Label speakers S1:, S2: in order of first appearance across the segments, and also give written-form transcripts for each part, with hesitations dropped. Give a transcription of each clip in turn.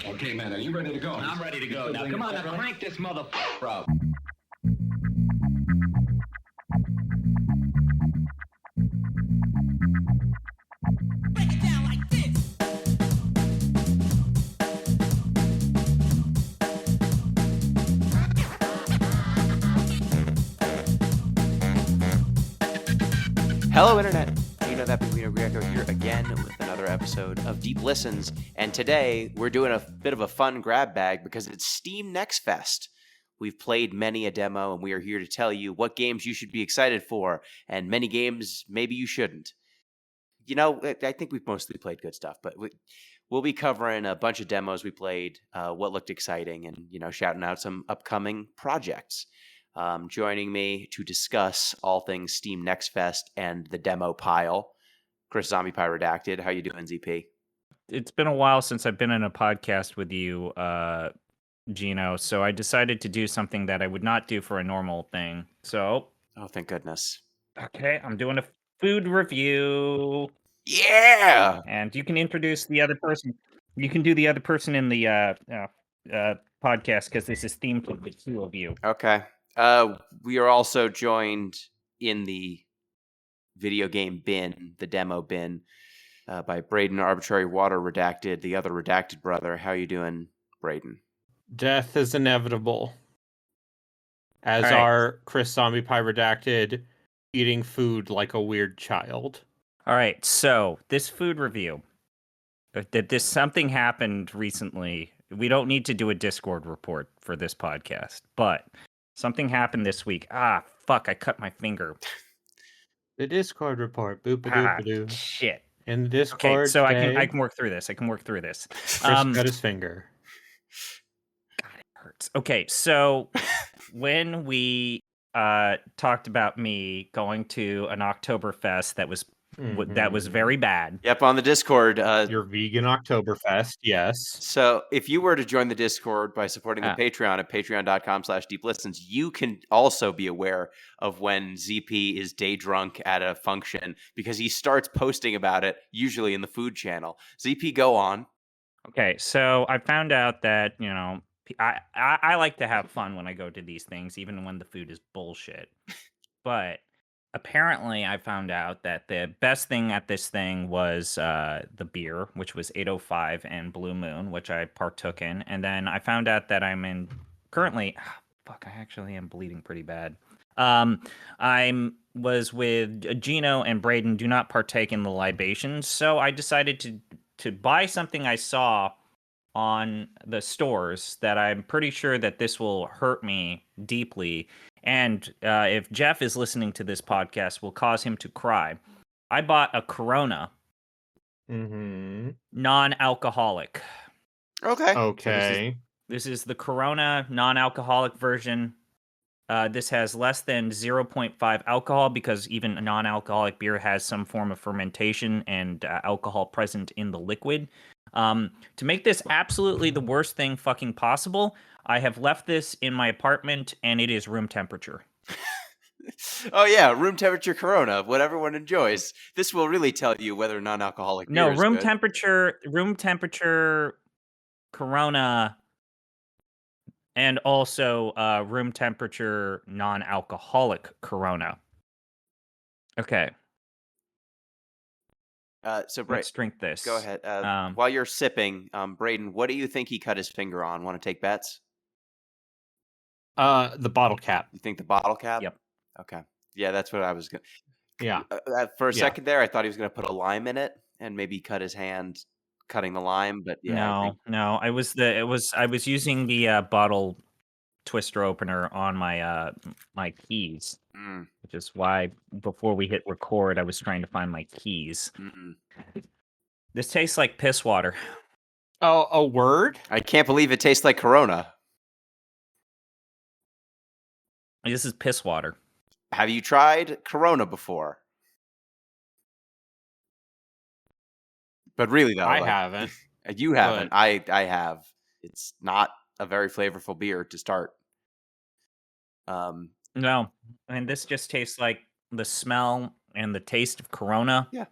S1: Okay, man, are you ready to go?
S2: I'm ready to go. Now, come on, now crank this motherfucker up.
S3: Break it down like this.
S4: Hello, Internet. Gino, that Guido Greco here again with another episode of Deep Listens. And today we're doing a bit of a fun grab bag because it's Steam Nextfest. We've played many a demo, and we are here to tell you what games you should be excited for, and many games maybe you shouldn't. You know, I think we've mostly played good stuff, but we'll be covering a bunch of demos we played, what looked exciting, and, shouting out some upcoming projects. Joining me to discuss all things Steam Nextfest and the demo pile, Chris ZombiePie Redacted. How you doing, ZP?
S5: It's been a while since I've been in a podcast with you, Gino, so I decided to do something that I would not do for a normal thing. So,
S4: Oh, thank goodness.
S5: okay, I'm doing a food review.
S4: Yeah!
S5: And you can introduce the other person. You can do the other person in the podcast because this is themed with the two of you.
S4: Okay. We are also joined in the video game bin, the demo bin, by Braden, ArbitraryWater Redacted, the other Redacted brother. How you doing, Braden?
S6: Death is inevitable. As
S5: All right.
S6: are Chris ZombiePie Redacted, eating food like a weird child.
S5: All right, so this food review. Something happened recently. We don't need to do a Discord report for this podcast, but something happened this week. Ah, fuck! I cut my finger.
S6: The Discord report. Boop-a-doop-a-doo.
S5: Shit.
S6: In the Discord
S5: Okay, so
S6: today,
S5: I can work through this.
S6: Chris cut his finger.
S5: God, it hurts. Okay, so when we talked about me going to an Oktoberfest that was very bad.
S4: Yep, on the Discord.
S6: Your vegan Oktoberfest, yes.
S4: So if you were to join the Discord by supporting the Patreon at patreon.com/deeplistens, you can also be aware of when ZP is day drunk at a function because he starts posting about it, usually in the food channel. ZP, go on.
S5: Okay, so I found out that, I like to have fun when I go to these things, even when the food is bullshit. But apparently I found out that the best thing at this thing was the beer, which was 805 and Blue Moon, which I partook in. And then I found out that I'm currently, I actually am bleeding pretty bad. I was with Gino and Braden, do not partake in the libations. So I decided to buy something I saw on the stores that I'm pretty sure that this will hurt me deeply. And if Jeff is listening to this podcast, will cause him to cry. I bought a Corona, non-alcoholic.
S4: Okay.
S6: Okay.
S5: So this is the Corona non-alcoholic version. This has less than 0.5 alcohol because even a non-alcoholic beer has some form of fermentation and alcohol present in the liquid. To make this absolutely the worst thing fucking possible, I have left this in my apartment and it is room temperature.
S4: Oh yeah, room temperature Corona, what everyone enjoys. This will really tell you whether non-alcoholic beer is
S5: room
S4: good.
S5: room temperature Corona, and also room temperature non-alcoholic Corona. Okay.
S4: So
S5: let's drink this.
S4: Go ahead. While you're sipping, Braden, what do you think he cut his finger on? Want to take bets?
S6: The bottle cap.
S4: You think the bottle cap?
S5: Yep.
S4: Okay. Yeah, that's what I was going to...
S6: Yeah.
S4: For a second there, I thought he was going to put a lime in it and maybe cut his hand cutting the lime, but yeah.
S5: No. I was using the bottle twister opener on my my keys, which is why before we hit record, I was trying to find my keys. This tastes like piss water.
S6: Oh, a word?
S4: I can't believe it tastes like Corona.
S5: This is piss water.
S4: Have you tried Corona before? But really, though,
S6: I haven't.
S4: You haven't. I have. It's not a very flavorful beer to start.
S5: No, and this just tastes like the smell and the taste of Corona.
S4: Yeah.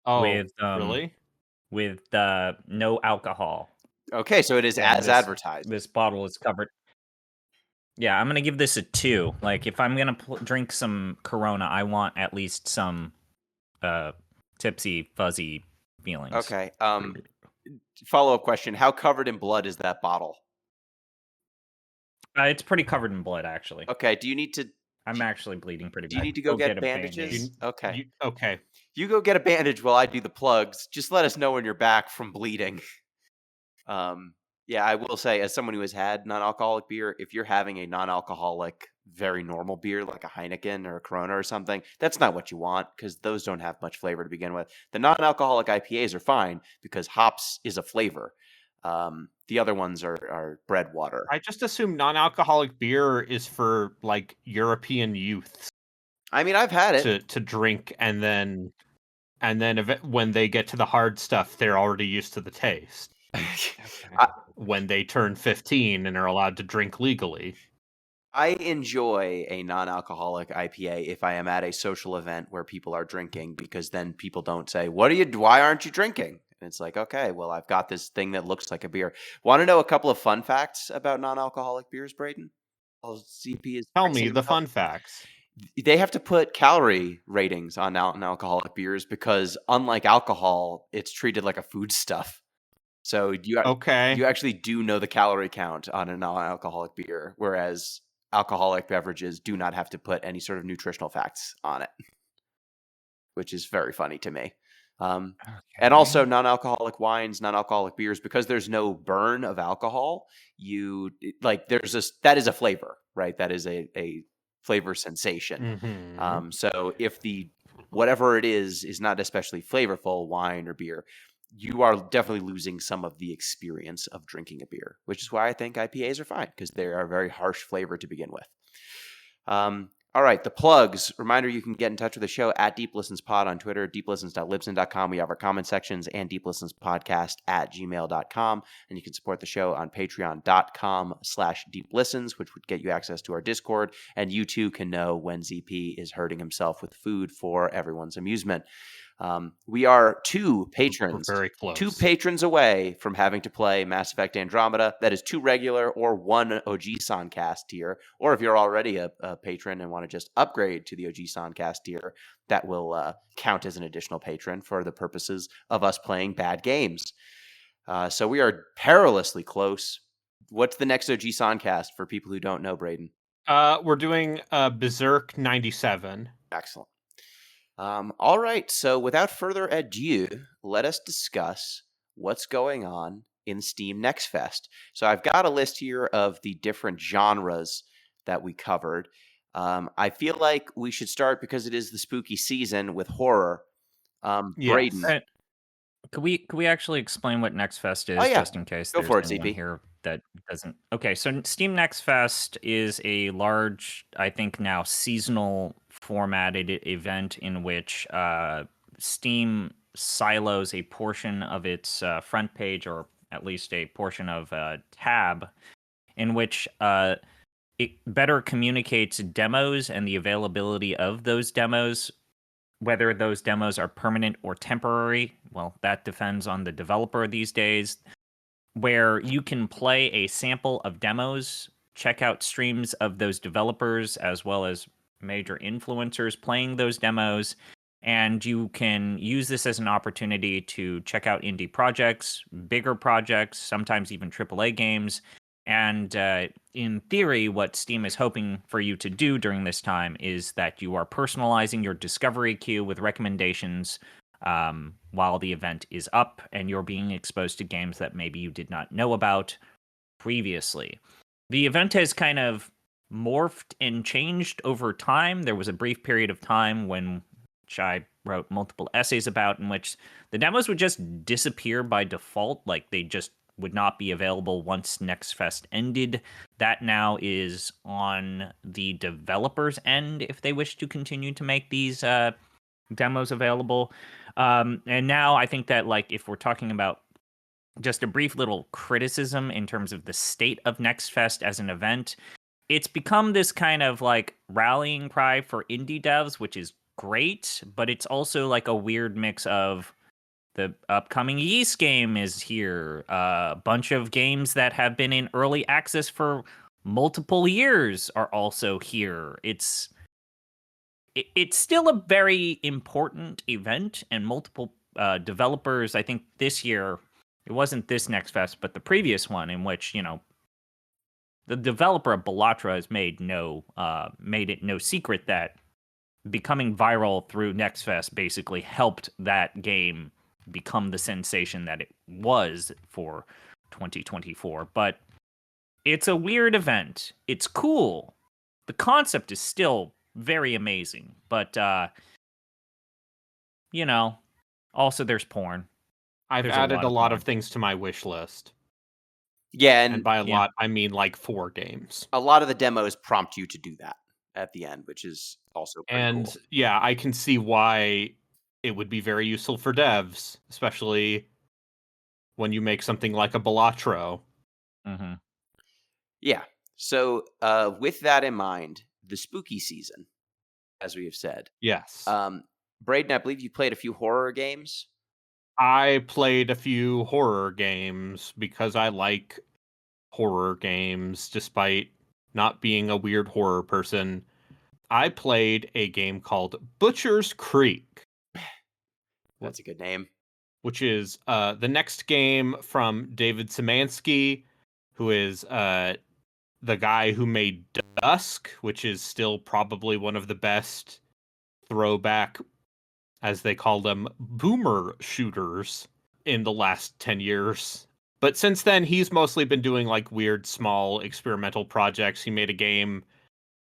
S6: Oh,
S5: with
S6: really?
S5: With no alcohol.
S4: Okay, so it is
S5: Yeah,
S4: as advertised.
S5: This bottle is covered. Yeah, I'm gonna give this a 2. Like, if I'm gonna drink some Corona, I want at least some tipsy, fuzzy feelings.
S4: Okay. Follow-up question: how covered in blood is that bottle?
S5: It's pretty covered in blood, actually.
S4: Okay. Do you need to?
S5: I'm actually bleeding pretty bad.
S4: Do you need to go
S5: I'll
S4: get
S5: a
S4: bandages?
S5: Band-Aid.
S4: Okay.
S6: Okay.
S4: You go get a bandage while I do the plugs. Just let us know when you're back from bleeding. Yeah, I will say, as someone who has had non-alcoholic beer, if you're having a non-alcoholic, very normal beer like a Heineken or a Corona or something, that's not what you want because those don't have much flavor to begin with. The non-alcoholic IPAs are fine because hops is a flavor. The other ones are bread water.
S6: I just assume non-alcoholic beer is for like European youths
S4: I mean, I've had it.
S6: to drink, and then when they get to the hard stuff, they're already used to the taste. When they turn 15 and are allowed to drink legally.
S4: I enjoy a non-alcoholic IPA if I am at a social event where people are drinking, because then people don't say, why aren't you drinking? And it's like, okay, well, I've got this thing that looks like a beer. Want to know a couple of fun facts about non-alcoholic beers, Braden? ZP is
S6: Tell me the fun facts.
S4: They have to put calorie ratings on non-alcoholic beers because, unlike alcohol, it's treated like a foodstuff. So you actually do know the calorie count on a non-alcoholic beer, whereas alcoholic beverages do not have to put any sort of nutritional facts on it, which is very funny to me. And also non-alcoholic wines, non-alcoholic beers, because there's no burn of alcohol, that is a flavor, right? That is a flavor sensation.
S6: Mm-hmm.
S4: So if whatever it is not especially flavorful, wine or beer, you are definitely losing some of the experience of drinking a beer, which is why I think IPAs are fine, because they are a very harsh flavor to begin with. All right, the plugs. Reminder, you can get in touch with the show at Deep Listens Pod on Twitter, deeplistens.libsyn.com. We have our comment sections, and deeplistenspodcast@gmail.com. And you can support the show on patreon.com/deeplistens, which would get you access to our Discord. And you too can know when ZP is hurting himself with food for everyone's amusement. We are two patrons.
S6: We're very close.
S4: 2 patrons away from having to play Mass Effect Andromeda. That is 2 regular or 1 OG Soncast tier. Or if you're already a patron and want to just upgrade to the OG Soncast tier, that will count as an additional patron for the purposes of us playing bad games. So we are perilously close. What's the next OG Soncast for people who don't know, Braden?
S6: We're doing Berserk 97.
S4: Excellent. All right, so without further ado, let us discuss what's going on in Steam Nextfest. So I've got a list here of the different genres that we covered. I feel like we should start, because it is the spooky season, with horror.
S6: Yes.
S4: Braden.
S5: Could we actually explain what Nextfest is,
S4: Oh, yeah.
S5: just in case
S4: Go
S5: there's
S4: for it,
S5: anyone
S4: ZP.
S5: here that doesn't? Okay, so Steam Nextfest is a large, I think now seasonal formatted event in which Steam silos a portion of its front page, or at least a portion of a tab, in which it better communicates demos and the availability of those demos. Whether those demos are permanent or temporary, well, that depends on the developer these days. Where you can play a sample of demos, check out streams of those developers, as well as major influencers playing those demos, and you can use this as an opportunity to check out indie projects, bigger projects, sometimes even AAA games. And in theory, what Steam is hoping for you to do during this time is that you are personalizing your discovery queue with recommendations while the event is up, and you're being exposed to games that maybe you did not know about previously. The event has kind of morphed and changed over time. There was a brief period of time which I wrote multiple essays about, in which the demos would just disappear by default, like they just would not be available once Nextfest ended. That now is on the developers' end if they wish to continue to make these demos available. And now I think that, like, if we're talking about just a brief little criticism in terms of the state of Nextfest as an event, it's become this kind of like rallying cry for indie devs, which is great, but it's also like a weird mix of the upcoming Yeast game is here. A bunch of games that have been in early access for multiple years are also here. It's still a very important event, and multiple developers. I think this year it wasn't this Next Fest, but the previous one, in which the developer of Ballionare has made it no secret that becoming viral through Next Fest basically helped that game become the sensation that it was for 2024. But it's a weird event. It's cool. The concept is still very amazing, but also there's porn.
S6: I've
S5: There's
S6: added a lot
S5: porn.
S6: of things to my wish list.
S4: Yeah,
S6: And by a lot, I mean like 4 games.
S4: a lot of the demos prompt you to do that at the end, which is also pretty cool.
S6: Yeah, I can see why it would be very useful for devs, especially when you make something like a Ballionare.
S5: Mm-hmm.
S4: Yeah. So with that in mind, the spooky season, as we have said.
S6: Yes.
S4: Braden, I believe you played a few horror games.
S6: I played a few horror games because I like horror games, despite not being a weird horror person. I played a game called Butcher's Creek.
S4: That's a good name.
S6: Which is the next game from David Szymanski, who is the guy who made Dusk, which is still probably one of the best throwback, as they call them, boomer shooters in the last 10 years. But since then, he's mostly been doing like weird, small experimental projects. He made a game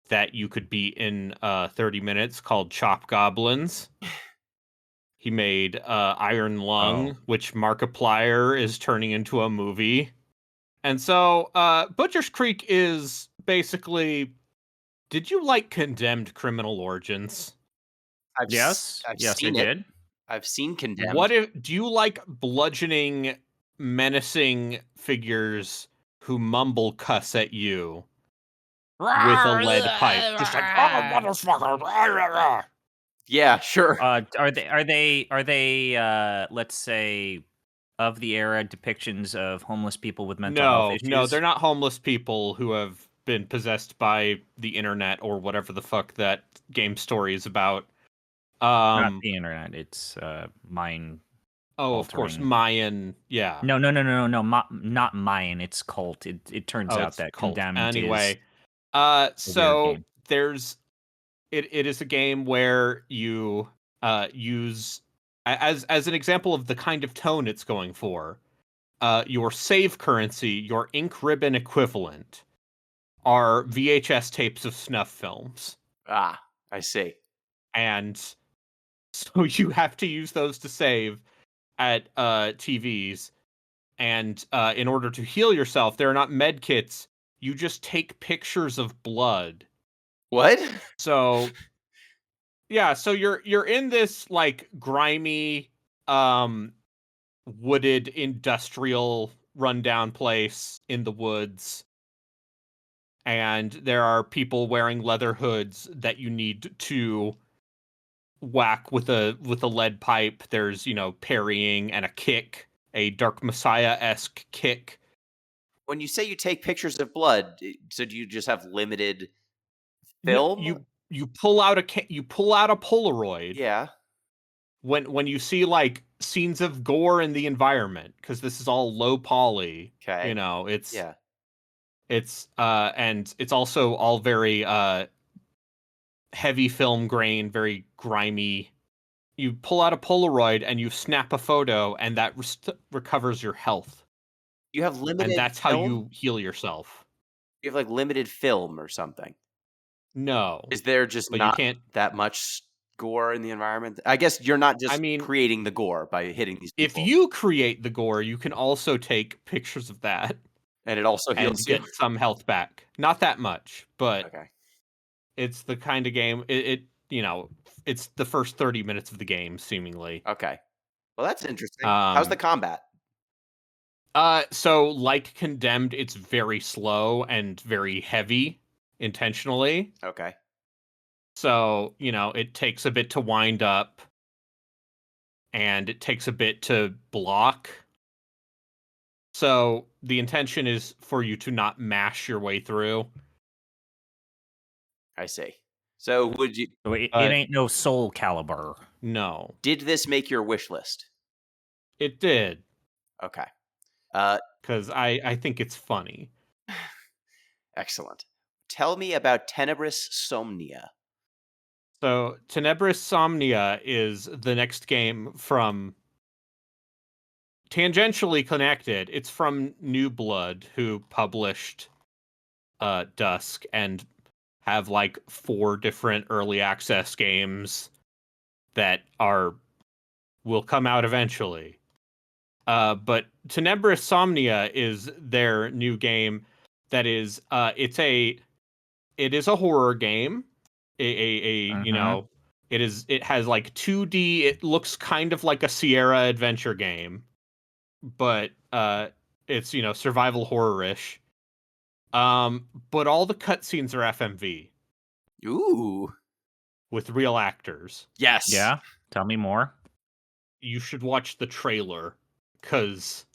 S6: that you could beat in 30 minutes called Chop Goblins. He made Iron Lung, which Markiplier is turning into a movie. And so Butcher's Creek is basically... Did you like Condemned Criminal Origins?
S5: Yes, I did.
S4: I've seen Condemned.
S6: Do you like bludgeoning, menacing figures who mumble cuss at you with a lead pipe? Just like, oh, motherfucker.
S4: Yeah, sure.
S5: Are they let's say, of the era depictions of homeless people with mental health issues?
S6: No, they're not homeless people who have been possessed by the internet or whatever the fuck that game story is about.
S5: Not the internet. It's Mayan.
S6: Oh, of course, Mayan. Yeah.
S5: No, not Mayan. It's cult. It turns out that
S6: cult.
S5: Condemned
S6: Anyway,
S5: is
S6: so there's it is a game where you use as an example of the kind of tone it's going for. Your save currency, your ink ribbon equivalent, are VHS tapes of snuff films.
S4: Ah, I see.
S6: And so you have to use those to save at TVs. And in order to heal yourself, there are not med kits. You just take pictures of blood.
S4: What?
S6: So yeah, so you're in this like grimy wooded industrial rundown place in the woods. And there are people wearing leather hoods that you need to whack with a lead pipe. There's, parrying and a kick, a Dark Messiah-esque kick.
S4: When you say you take pictures of blood, so do you just have limited film?
S6: No, you pull out a Polaroid.
S4: Yeah.
S6: When you see like scenes of gore in the environment, because this is all low poly.
S4: Okay.
S6: It's
S4: yeah.
S6: It's and it's also all very heavy film grain, very grimy. You pull out a Polaroid and you snap a photo, and that recovers your health.
S4: You have limited,
S6: and that's
S4: film?
S6: How you heal yourself.
S4: You have like limited film or something.
S6: No,
S4: is there just not that much gore in the environment? I guess you're not just creating the gore by hitting these people.
S6: If you create the gore, you can also take pictures of that.
S4: And it also heals
S6: and get some health back. Not that much, but
S4: okay.
S6: It's the kind of game. It's the first 30 minutes of the game, seemingly.
S4: Okay. Well, that's interesting. How's the combat?
S6: So like Condemned, it's very slow and very heavy, intentionally.
S4: Okay.
S6: So it takes a bit to wind up. and it takes a bit to block. So the intention is for you to not mash your way through.
S4: I see. So would you?
S5: So it
S6: Uh,
S5: ain't no Soul Calibur.
S6: No,
S4: Did this make your wish list?
S6: it did,
S4: Okay.
S6: because I think it's funny.
S4: Excellent. Tell me about Tenebris Somnia.
S6: So Tenebris Somnia is the next game from tangentially connected. It's from New Blood, who published Dusk and have like 4 different early access games that will come out eventually. But Tenebris Somnia is their new game that is it is a horror game.
S5: Mhm.
S6: It has like 2D, it looks kind of like a Sierra adventure game, but it's survival horror-ish. But all the cutscenes are FMV
S4: Ooh.
S6: with real actors.
S4: Yes.
S5: Yeah. Tell me more.
S6: You should watch the trailer because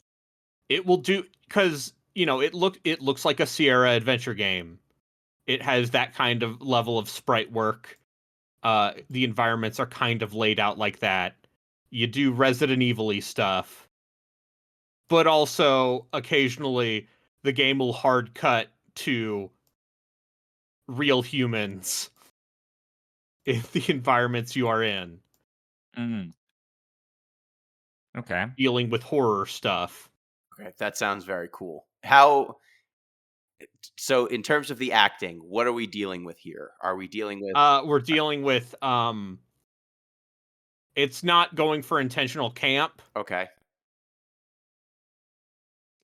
S6: it will do because it looks like a Sierra adventure game. It has that kind of level of sprite work. The environments are kind of laid out like that. You do Resident Evil-y stuff, but also occasionally the game will hard cut to real humans in the environments you are in,
S5: Mm. Okay.
S6: dealing with horror stuff.
S4: Okay, that sounds very cool. How? So, in terms of the acting, what are we dealing with here? Are we dealing with?
S6: We're dealing with it's not going for intentional camp.
S4: Okay.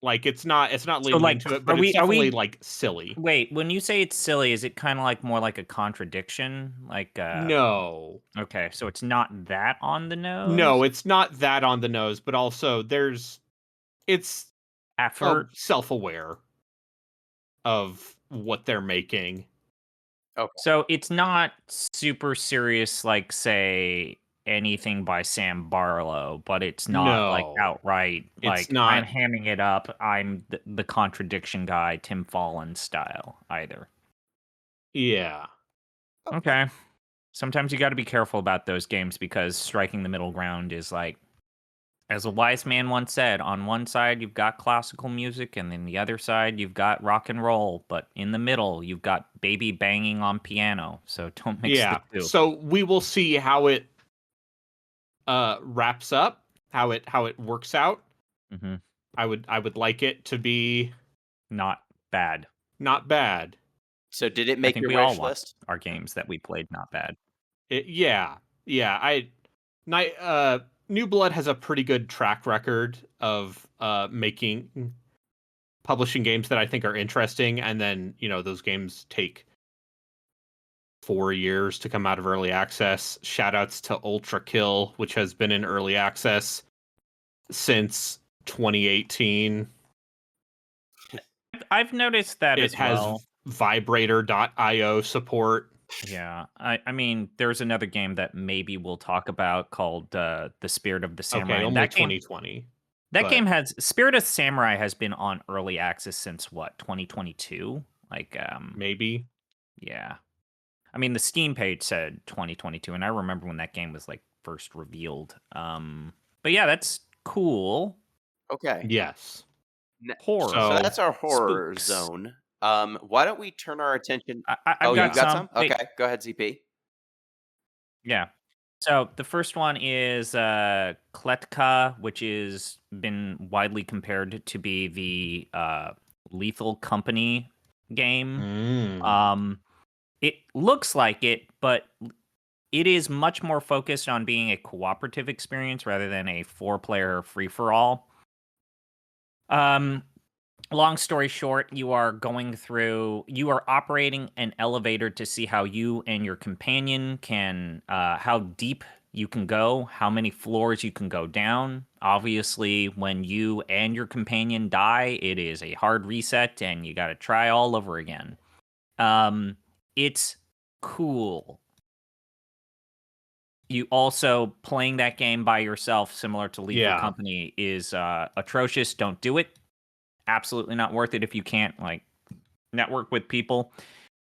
S6: Like it's not
S5: So
S6: leaning
S5: like,
S6: into it,
S5: are
S6: but it's
S5: we? Are
S6: definitely
S5: we?
S6: like silly.
S5: Wait. When you say it's silly, is it kind of like more like a contradiction? Like,
S6: No.
S5: okay, so it's not that on the nose.
S6: No, it's not that on the nose, but also it's
S5: Effort.
S6: self-aware of what they're making.
S4: Okay.
S5: So it's not super serious, like say anything by Sam Barlow, but it's not like
S6: No.
S5: outright
S6: It's
S5: like I'm
S6: not.
S5: hamming it up. I'm the contradiction guy, Tim Fallon style either.
S6: Yeah.
S5: Okay. Sometimes you got to be careful about those games because striking the middle ground is like, as a wise man once said, on one side you've got classical music, and then the other side you've got rock and roll, but in the middle you've got baby banging on piano. So don't mix the
S6: Yeah.
S5: two.
S6: So we will see how it wraps up, how it works out.
S5: Mm-hmm.
S6: I would like it to be
S5: Not bad.
S6: not bad.
S4: So, did it
S5: I
S4: make
S5: think
S4: your
S5: we all
S4: wish
S5: want
S4: list?
S5: our games that we played not bad.
S6: Yeah. New Blood has a pretty good track record of publishing games that I think are interesting, and then those games take 4 years to come out of early access. Shoutouts to Ultra Kill, which has been in early access since 2018.
S5: I've noticed that
S6: It
S5: as
S6: has
S5: well.
S6: Vibrator.io support.
S5: Yeah, I mean, there's another game that maybe we'll talk about called The Spirit of the Samurai.
S6: Okay,
S5: and
S6: only
S5: that game,
S6: 2020.
S5: that
S6: but-
S5: game has Spirit of Samurai has been on early access since what 2022. Like,
S6: Maybe.
S5: yeah. I mean, the Steam page said 2022, and I remember when that game was like first revealed. But yeah, that's cool.
S4: Okay.
S6: Yes.
S5: Horror.
S4: So that's our horror
S5: Spooks.
S4: zone. Why don't we turn our attention?
S5: I've
S4: Oh,
S5: got
S4: you've got
S5: some.
S4: some? Okay, go ahead, ZP.
S5: Yeah. So the first one is Kletka, which is been widely compared to be the Lethal Company game. It looks like it, but it is much more focused on being a cooperative experience rather than a 4-player free-for-all. Long story short, you are operating an elevator to see how you and your companion can, how deep you can go, how many floors you can go down. Obviously, when you and your companion die, it is a hard reset and you got to try all over again. It's cool. You also playing that game by yourself, similar to Lethal Company, is atrocious. Don't do it. Absolutely not worth it if you can't like network with people.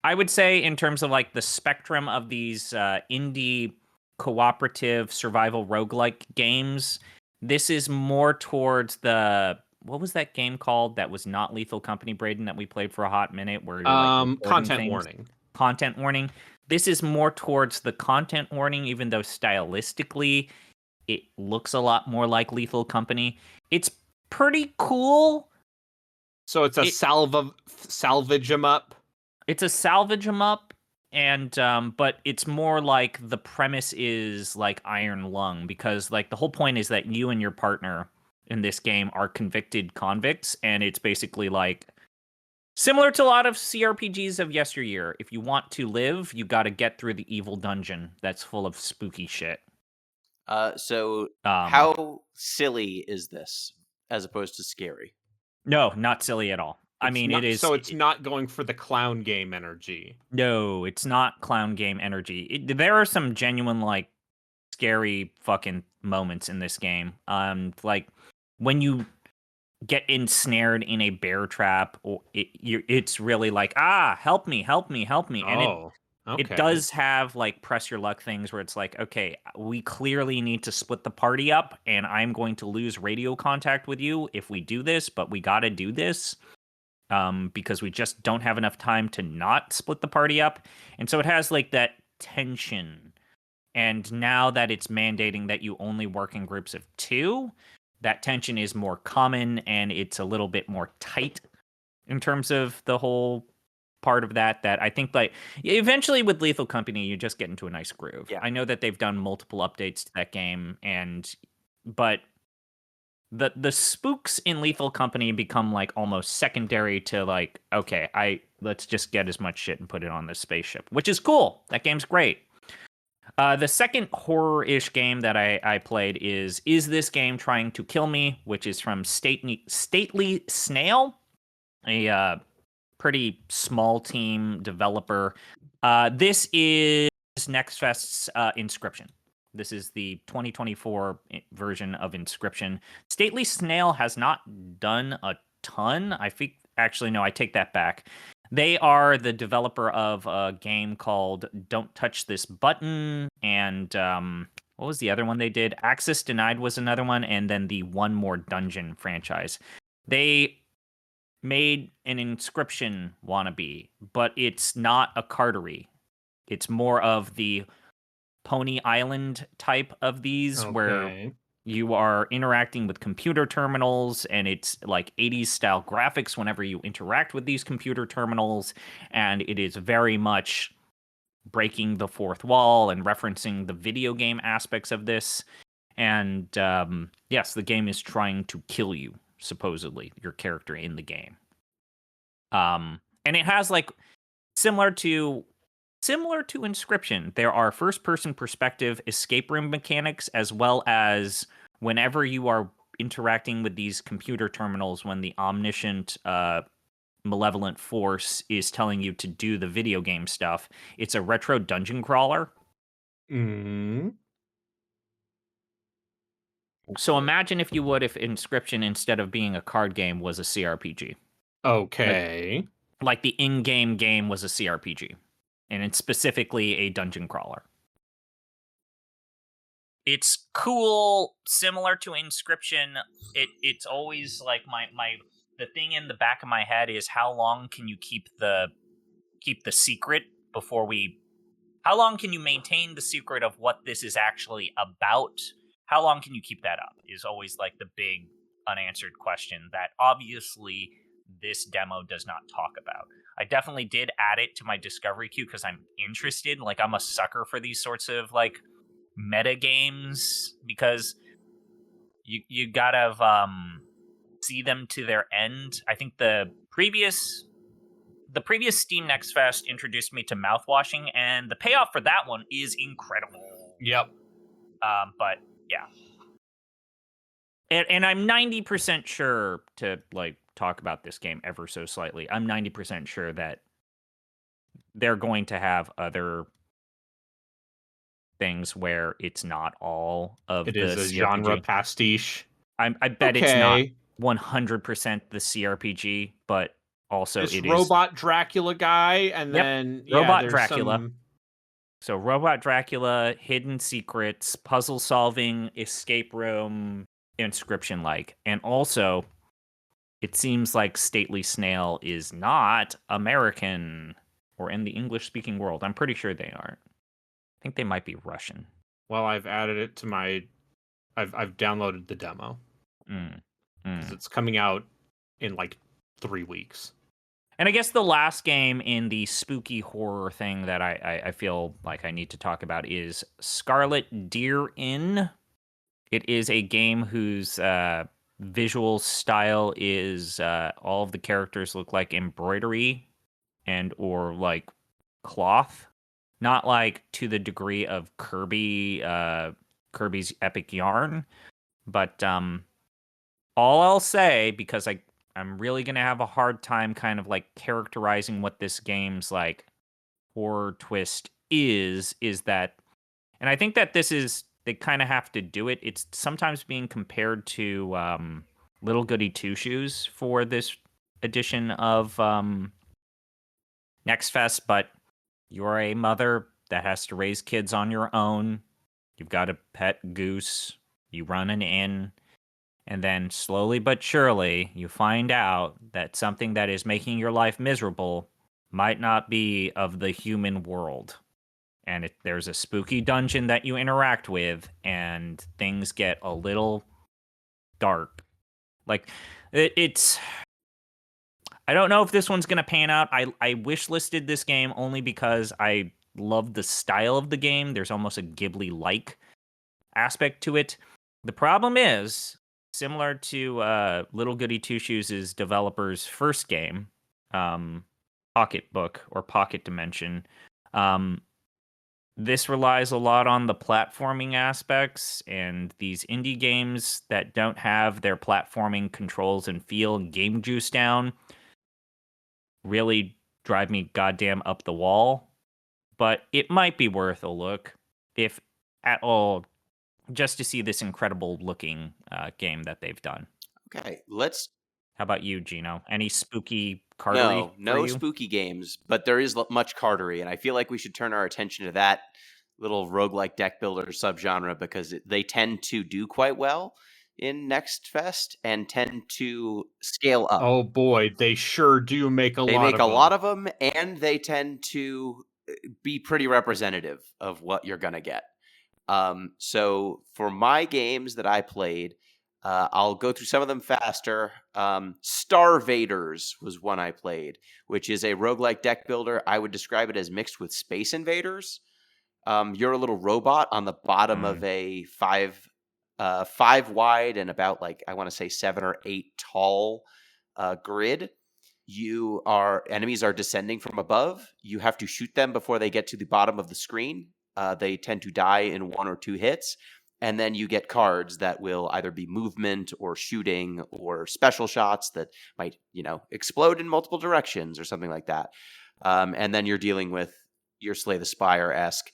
S5: I would say in terms of like the spectrum of these indie cooperative survival roguelike games, this is more towards the what was that game called that was not Lethal Company, Braden, that we played for a hot minute where you're like recording
S6: content
S5: things?
S6: warning.
S5: Content warning. This is more towards the content warning, even though stylistically it looks a lot more like Lethal Company. It's pretty cool.
S6: So it's a salvage 'em up.
S5: It's a salvage 'em up, and but it's more like the premise is like Iron Lung, because like the whole point is that you and your partner in this game are convicted convicts, and it's basically like similar to a lot of CRPGs of yesteryear. If you want to live, you got to get through the evil dungeon that's full of spooky shit.
S4: So how silly is this as opposed to scary?
S5: No, not silly at all. I mean,
S6: not,
S5: it is.
S6: So it's not going for the clown game energy.
S5: No, it's not clown game energy. There are some genuine like scary fucking moments in this game. Like when you get ensnared in a bear trap, or it's really like, help me, help me, help me. And it does have like press your luck things where it's like, okay, we clearly need to split the party up, and I'm going to lose radio contact with you if we do this, but we got to do this. Because we just don't have enough time to not split the party up. And so it has like that tension. And now that it's mandating that you only work in groups of 2, that tension is more common and it's a little bit more tight in terms of the whole part of that I think like eventually with Lethal Company, you just get into a nice groove.
S4: Yeah.
S5: I know that they've done multiple updates to that game, but the spooks in Lethal Company become like almost secondary to like, okay, let's just get as much shit and put it on this spaceship, which is cool. That game's great. The second horror-ish game that I played is This Game Trying to Kill Me, which is from Stately Snail, a pretty small team developer. This is Nextfest's Inscription. This is the 2024 version of Inscription. Stately Snail has not done a ton. I think, actually, no, I take that back. They are the developer of a game called Don't Touch This Button, and what was the other one they did? Access Denied was another one, and then the One More Dungeon franchise. They made an Inscription wannabe, but it's not a cartery. It's more of the Pony Island type of these, where you are interacting with computer terminals, and it's like 80s style graphics whenever you interact with these computer terminals, and it is very much breaking the fourth wall and referencing the video game aspects of this. And yes, the game is trying to kill you, supposedly, your character in the game. And it has like similar to Inscription, there are first-person perspective escape room mechanics, as well as whenever you are interacting with these computer terminals, when the omniscient, malevolent force is telling you to do the video game stuff, it's a retro dungeon crawler.
S6: Mm-hmm.
S5: So imagine, if you would, if Inscription, instead of being a card game, was a CRPG.
S6: Okay.
S5: Like the in-game game was a CRPG. And it's specifically a dungeon crawler. It's cool, similar to Inscription. It's always like the thing in the back of my head is, how long can you keep the secret before how long can you maintain the secret of what this is actually about? How long can you keep that up is always like the big unanswered question that obviously this demo does not talk about. I definitely did add it to my discovery queue because I'm interested. Like, I'm a sucker for these sorts of like meta games, because you gotta see them to their end. I think the previous Steam Next Fest introduced me to mouthwashing, and the payoff for that one is incredible.
S6: Yep.
S5: But yeah. And I'm 90% sure, to like talk about this game ever so slightly, I'm 90% sure that they're going to have other things where it's not all of
S6: It
S5: the
S6: is a genre
S5: CRPG.
S6: pastiche.
S5: I bet it's not
S6: Okay.
S5: 100% the CRPG, but also
S6: This
S5: it is.
S6: robot Dracula guy, and
S5: Yep,
S6: then
S5: Robot
S6: there's
S5: Dracula.
S6: some.
S5: So Robot Dracula, hidden secrets, puzzle solving, escape room, inscription like. And also, it seems like Stately Snail is not American or in the English speaking world. I'm pretty sure they aren't. I think they might be Russian.
S6: Well, I've added it to my. I've downloaded the demo because it's coming out in like 3 weeks.
S5: And I guess the last game in the spooky horror thing that I feel like I need to talk about is Scarlet Deer Inn. It is a game whose visual style is all of the characters look like embroidery and or like cloth, not like to the degree of Kirby's Epic Yarn, but all I'll say, because I'm really gonna have a hard time kind of like characterizing what this game's like horror twist is that, and I think that this is, they kind of have to do it. It's sometimes being compared to Little Goody Two Shoes for this edition of Next Fest, but you're a mother that has to raise kids on your own. You've got a pet goose. You run an inn. And then slowly but surely, you find out that something that is making your life miserable might not be of the human world. And there's a spooky dungeon that you interact with, and things get a little dark. Like, it's... I don't know if this one's going to pan out. I wish-listed this game only because I love the style of the game. There's almost a Ghibli-like aspect to it. The problem is, similar to Little Goody Two Shoes' developer's first game, Pocketbook or Pocket Dimension, this relies a lot on the platforming aspects, and these indie games that don't have their platforming controls and feel game juice down really drive me goddamn up the wall. But it might be worth a look, if at all, just to see this incredible looking game that they've done.
S4: Okay,
S5: How about you, Gino? Any spooky cardery
S4: no
S5: for you?
S4: spooky games, but there is much cardery, and I feel like we should turn our attention to that little roguelike deck builder subgenre because they tend to do quite well in Next Fest and tend to scale up.
S6: Oh boy, they sure do make a lot of them.
S4: They make a lot of them, and they tend to be pretty representative of what you're going to get. So for my games that I played, I'll go through some of them faster. StarVaders was one I played, which is a roguelike deck builder. I would describe it as mixed with Space Invaders. You're a little robot on the bottom of a five wide and about like, I want to say 7 or 8 tall grid. Enemies are descending from above. You have to shoot them before they get to the bottom of the screen. They tend to die in 1 or 2 hits. And then you get cards that will either be movement or shooting or special shots that might, explode in multiple directions or something like that. And then you're dealing with your Slay the Spire-esque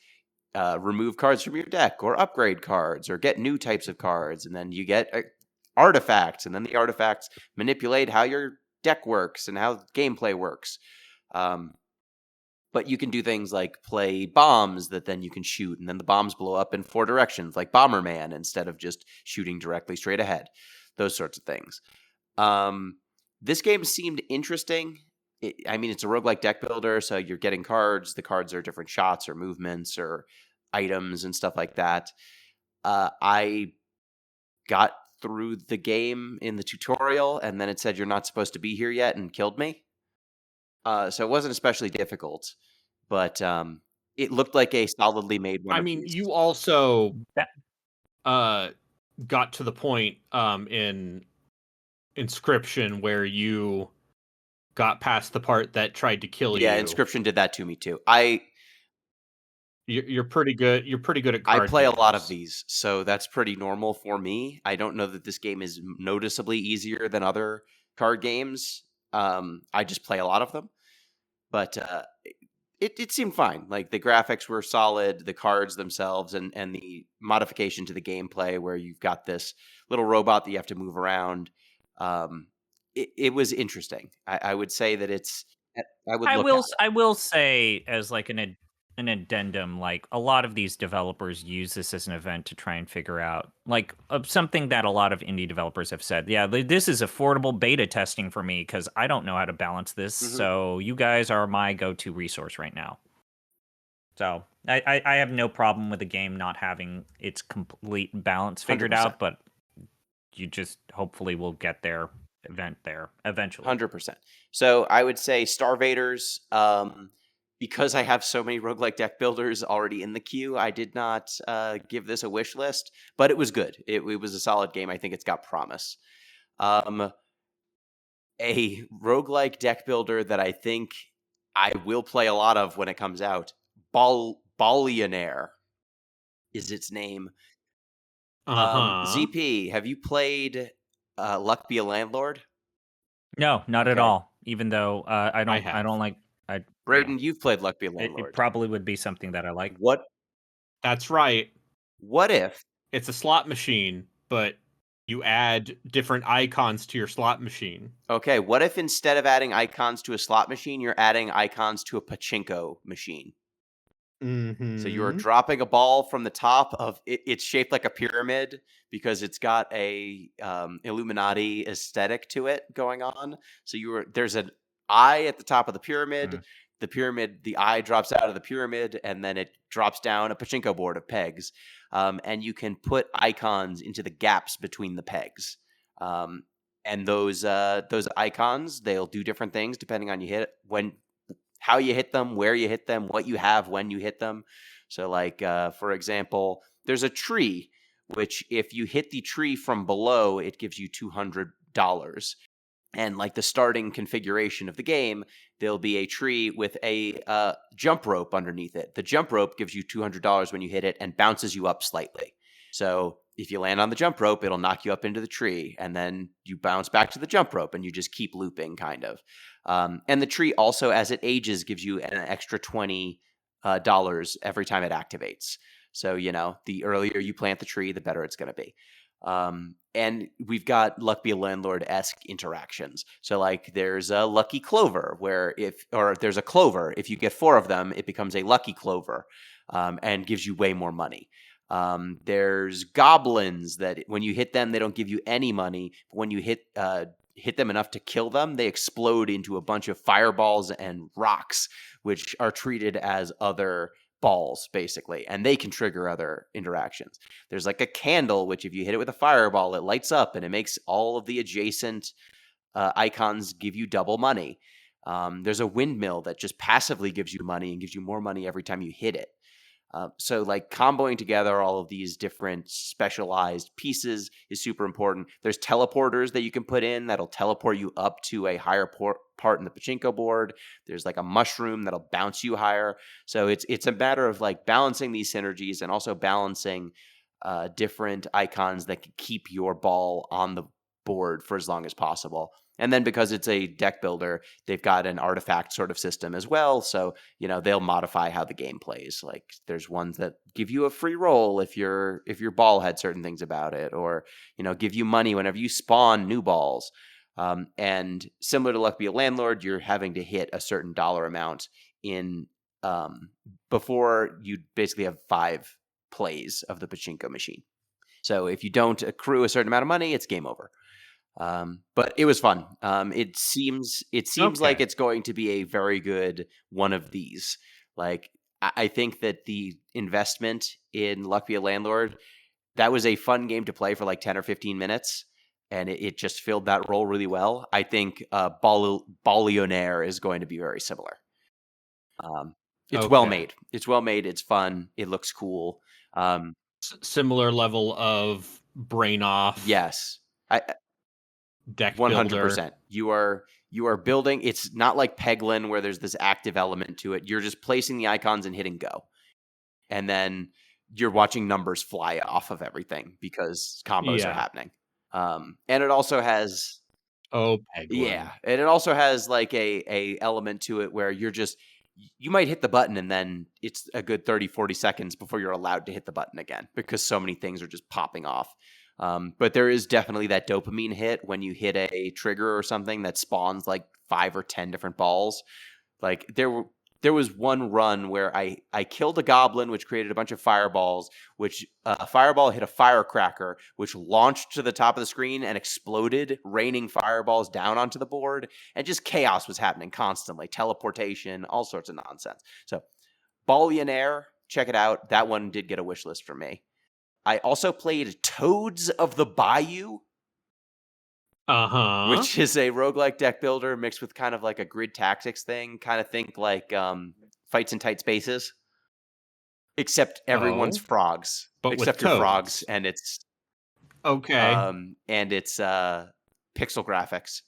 S4: remove cards from your deck or upgrade cards or get new types of cards. And then you get artifacts. And then the artifacts manipulate how your deck works and how gameplay works. But you can do things like play bombs that then you can shoot, and then the bombs blow up in 4 directions, like Bomberman, instead of just shooting directly straight ahead. Those sorts of things. This game seemed interesting. It's a roguelike deck builder, so you're getting cards. The cards are different shots or movements or items and stuff like that. I got through the game in the tutorial, and then it said you're not supposed to be here yet and killed me. So it wasn't especially difficult, but it looked like a solidly made one.
S6: You also got to the point in Inscription where you got past the part that tried to kill you.
S4: Yeah, Inscription did that to me too.
S6: You're pretty good. You're pretty good at card
S4: I play
S6: games.
S4: a lot of these, so that's pretty normal for me. I don't know that this game is noticeably easier than other card games. I just play a lot of them. But it seemed fine. Like the graphics were solid, the cards themselves, and the modification to the gameplay where you've got this little robot that you have to move around. It was interesting. I would say that it's. I would look at it.
S5: I will say as like an addendum, like a lot of these developers use this as an event to try and figure out like something that a lot of indie developers have said. Yeah, this is affordable beta testing for me because I don't know how to balance this.
S4: Mhm.
S5: So you guys are my go-to resource right now. So I have no problem with the game not having its complete balance figured
S4: 100%.
S5: out, but you just hopefully will get their event there eventually.
S4: 100%. So I would say StarVaders, because I have so many roguelike deck builders already in the queue, I did not give this a wish list, but it was good. It was a solid game. I think it's got promise. A roguelike deck builder that I think I will play a lot of when it comes out, Ballionare is its name. ZP, have you played Luck Be a Landlord?
S5: No, not at
S4: Okay.
S5: all. Even though I
S6: have.
S5: don't like.
S4: Braden, you've played Luck Be a
S5: It
S4: Landlord.
S5: probably would be something that I like.
S6: That's right.
S4: What if
S6: It's a slot machine, but you add different icons to your slot machine.
S4: Okay, what if instead of adding icons to a slot machine, you're adding icons to a pachinko machine? So you're dropping a ball from the top of it. It's shaped like a pyramid because it's got a Illuminati aesthetic to it going on. So there's an eye at the top of the pyramid. The eye drops out of the pyramid, and then it drops down a pachinko board of pegs. And you can put icons into the gaps between the pegs. And those icons, they'll do different things depending on how you hit them, where you hit them, what you have when you hit them. So like, for example, there's a tree, which if you hit the tree from below, it gives you $200. And like the starting configuration of the game, there'll be a tree with a jump rope underneath it. The jump rope gives you $200 when you hit it and bounces you up slightly. So if you land on the jump rope, it'll knock you up into the tree, and then you bounce back to the jump rope, and you just keep looping, kind of. And the tree also, as it ages, gives you an extra $20 every time it activates. So, the earlier you plant the tree, the better it's going to be. And we've got Luck Be a Landlord-esque interactions. So, like, there's a lucky clover, or there's a clover. If you get 4 of them, it becomes a lucky clover, and gives you way more money. There's goblins that when you hit them, they don't give you any money. But when you hit them enough to kill them, they explode into a bunch of fireballs and rocks, which are treated as other balls, basically, and they can trigger other interactions. There's like a candle, which if you hit it with a fireball, it lights up, and it makes all of the adjacent icons give you double money. There's a windmill that just passively gives you money and gives you more money every time you hit it. So like comboing together all of these different specialized pieces is super important. There's teleporters that you can put in that'll teleport you up to a higher part in the pachinko board. There's like a mushroom that'll bounce you higher. So it's a matter of like balancing these synergies and also balancing different icons that can keep your ball on the board for as long as possible. And then because it's a deck builder, they've got an artifact sort of system as well. So, they'll modify how the game plays. Like there's ones that give you a free roll if your ball had certain things about it, or, give you money whenever you spawn new balls. And similar to Luck Be a Landlord, you're having to hit a certain dollar amount in before you basically have 5 plays of the pachinko machine. So if you don't accrue a certain amount of money, it's game over. But it was fun. It seems like it's going to be a very good one of these. Like I think that the investment in Luck Be a Landlord, that was a fun game to play for like 10 or 15 minutes, and it just filled that role really well. I think Ballionare is going to be very similar. It's well made. It's well made. It's fun. It looks cool.
S6: Similar level of brain off.
S4: Yes.
S6: Deck 100%.
S4: You are building. It's not like Peglin where there's this active element to it. You're just placing the icons and hitting go, and then you're watching numbers fly off of everything because combos are happening. And it also has
S6: Peglin.
S4: and it also has like a element to it where you're just you might hit the button and then it's a good 30, 40 seconds before you're allowed to hit the button again because so many things are just popping off. But there is definitely that dopamine hit when you hit a trigger or something that spawns like 5 or 10 different balls. Like there was one run where I killed a goblin, which created a bunch of fireballs, which a fireball hit a firecracker, which launched to the top of the screen and exploded, raining fireballs down onto the board. And just chaos was happening constantly. Teleportation, all sorts of nonsense. So Ballionare, check it out. That one did get a wish list for me. I also played Toads of the Bayou,
S6: Uh-huh.
S4: which is a roguelike deck builder mixed with kind of like a grid tactics thing. Kind of think like Fights in Tight Spaces, except everyone's frogs,
S6: but
S4: except
S6: with
S4: your frogs,
S6: toads.
S4: and it's
S6: Okay.
S4: pixel graphics.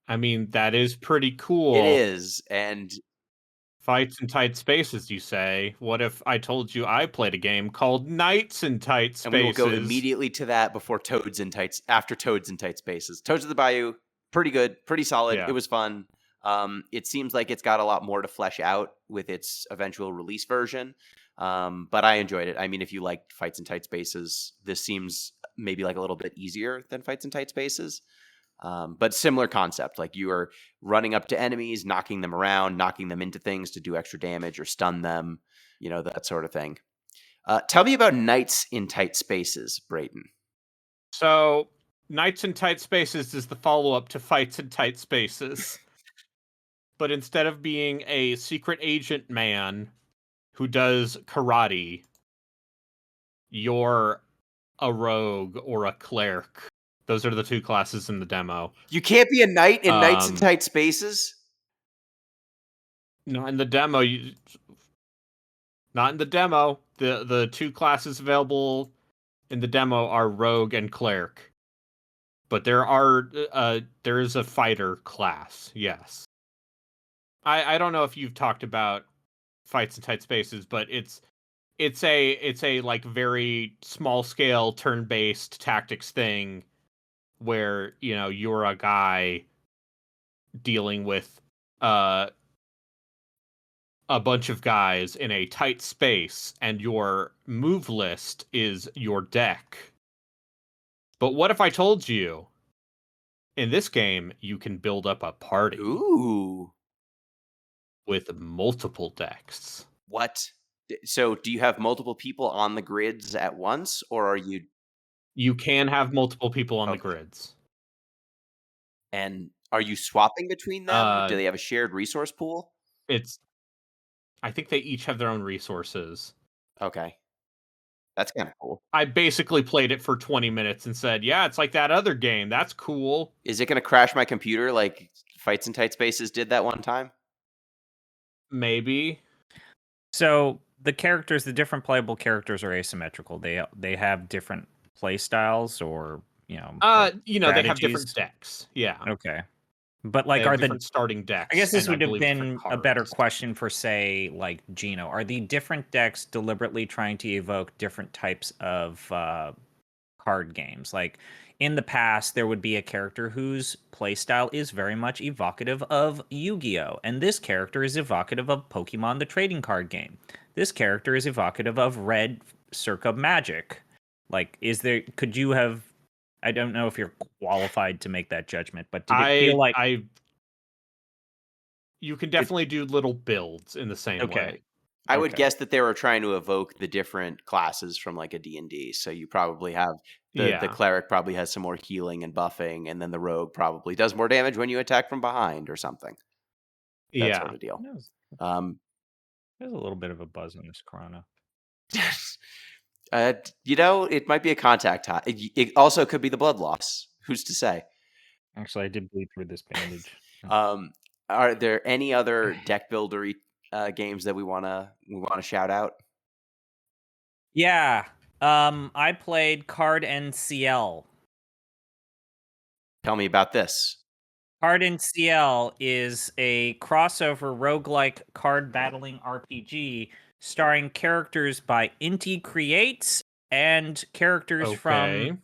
S6: I mean, that is pretty cool.
S4: It is, and
S6: Fights in Tight Spaces, you say? What if I told you I played a game called Knights in Tight Spaces?
S4: and we will go immediately to that after Toads in Tight Spaces. Toads of the Bayou, pretty good, pretty solid.
S6: Yeah.
S4: It was fun. It seems like it's got a lot more to flesh out with its eventual release version. But I enjoyed it. I mean, if you liked Fights in Tight Spaces, this seems maybe like a little bit easier than Fights in Tight Spaces. But similar concept, like you are running up to enemies, knocking them around, knocking them into things to do extra damage or stun them, that sort of thing. Tell me about Knights in Tight Spaces, Braden.
S6: So, Knights in Tight Spaces is the follow-up to Fights in Tight Spaces. But instead of being a secret agent man who does karate, you're a rogue or a cleric. Those are the two classes in the demo.
S4: You can't be a knight in Knights in Tight Spaces?
S6: Not in the demo. Not in the demo. The two classes available in the demo are rogue and cleric. But there is a fighter class, yes. I don't know if you've talked about Fights in Tight Spaces, but it's a like very small scale turn-based tactics thing where, you're a guy dealing with a bunch of guys in a tight space, and your move list is your deck. But what if I told you, in this game, you can build up a party?
S4: Ooh.
S6: With multiple decks.
S4: What? So do you have multiple people on the grids at once, or are you...
S6: You can have multiple people on the grids.
S4: And are you swapping between them? Do they have a shared resource pool?
S6: I think they each have their own resources.
S4: Okay. That's kind of cool.
S6: I basically played it for 20 minutes and said, yeah, it's like that other game. That's cool.
S4: Is it going to crash my computer like Fights in Tight Spaces did that one time?
S6: Maybe.
S5: So the different playable characters are asymmetrical. They have different play styles, or
S6: they have different
S5: strategies?
S6: decks. Yeah.
S5: Okay. But like,
S6: They have
S5: are the
S6: different starting decks?
S5: I guess this
S6: and
S5: would have
S6: believe
S5: been
S6: different
S5: a better
S6: cards.
S5: question for, say, like Gino. Are the different decks deliberately trying to evoke different types of card games? Like in the past, there would be a character whose playstyle is very much evocative of Yu-Gi-Oh! And this character is evocative of Pokemon, the trading card game. This character is evocative of Red circa Magic. Like, could you have... I don't know if you're qualified to make that judgment, but did it feel like...
S6: You can definitely do little builds in the same way.
S4: I would guess that they were trying to evoke the different classes from like a D&D. So you probably have the cleric probably has some more healing and buffing, and then the rogue probably does more damage when you attack from behind or something. That sort of deal.
S5: There's a little bit of a buzz in this chrono.
S4: It might be a contact high. It also could be the blood loss. Who's to say?
S5: Actually, I did bleed through this bandage.
S4: Are there any other deck buildery games that we wanna shout out?
S5: Yeah. I played Card and Ciel.
S4: Tell me about this.
S5: Card and Ciel is a crossover roguelike card battling RPG starring characters by Inti Creates and characters from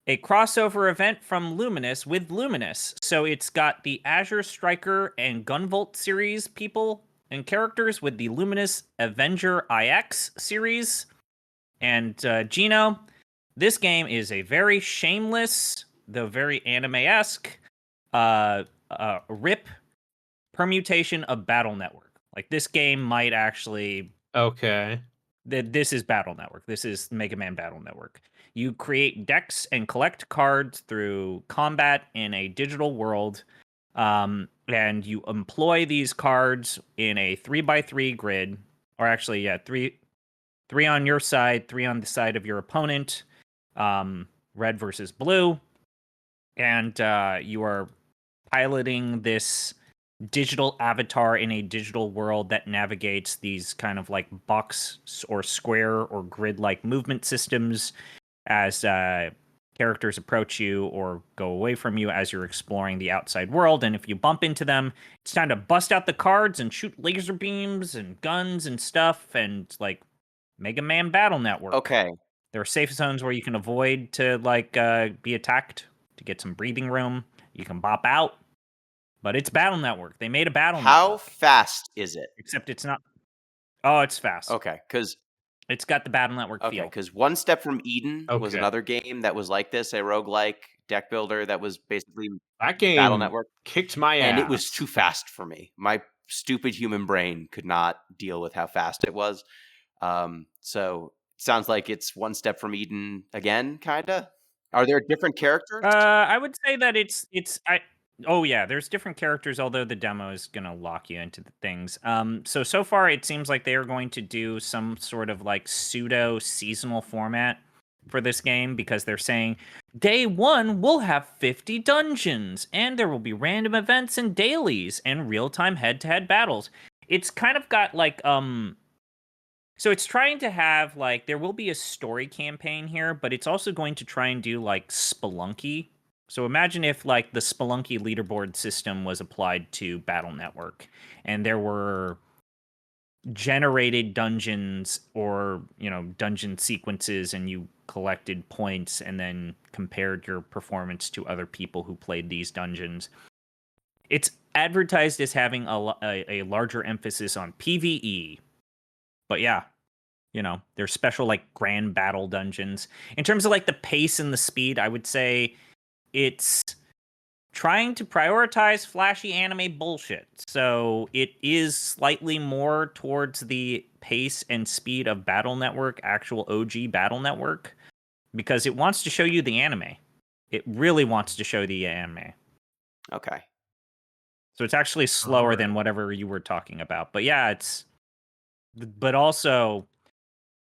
S5: a crossover event from Luminous with Luminous. So it's got the Azure Striker and Gunvolt series people and characters with the Luminous Avenger IX series. And Gino, this game is a very shameless, though very anime-esque, rip permutation of Battle Network. Like, this game might actually...
S6: Okay.
S5: This is Battle Network. This is Mega Man Battle Network. You create decks and collect cards through combat in a digital world, and you employ these cards in a 3x3 grid, or actually, yeah, three on your side, 3 on the side of your opponent, red versus blue, and you are piloting this digital avatar in a digital world that navigates these kind of like box or square or grid-like movement systems as characters approach you or go away from you as you're exploring the outside world. And if you bump into them, it's time to bust out the cards and shoot laser beams and guns and stuff, and like Mega Man Battle Network.
S4: Okay.
S5: There are safe zones where you can avoid to like be attacked to get some breathing room. You can bop out. But it's Battle Network. They made a Battle Network.
S4: How fast is it?
S5: Except it's not... Oh, it's fast.
S4: Okay, because...
S5: It's got the Battle Network feel.
S4: Because One Step from Eden was
S6: Okay.
S4: another game that was like this, a roguelike deck builder that was basically
S6: That game
S4: Battle Network.
S6: kicked my ass.
S4: And it was too fast for me. My stupid human brain could not deal with how fast it was. So it sounds like it's One Step from Eden again, kind of. Are there different characters?
S5: I would say that oh yeah, there's different characters, although the demo is gonna lock you into the things. So far it seems like they are going to do some sort of like pseudo seasonal format for this game, because they're saying day 1 we'll have 50 dungeons and there will be random events and dailies and real-time head-to-head battles. It's kind of got like so it's trying to have like, there will be a story campaign here, but it's also going to try and do like Spelunky. So imagine if like the Spelunky leaderboard system was applied to Battle Network, and there were generated dungeons or, you know, dungeon sequences, and you collected points and then compared your performance to other people who played these dungeons. It's advertised as having a larger emphasis on PvE. But yeah, you know, there's special like grand battle dungeons. In terms of like the pace and the speed, I would say it's trying to prioritize flashy anime bullshit. So it is slightly more towards the pace and speed of Battle Network, actual OG Battle Network, because it wants to show you the anime. It really wants to show the anime.
S4: Okay.
S5: So it's actually slower than whatever you were talking about. But yeah, but also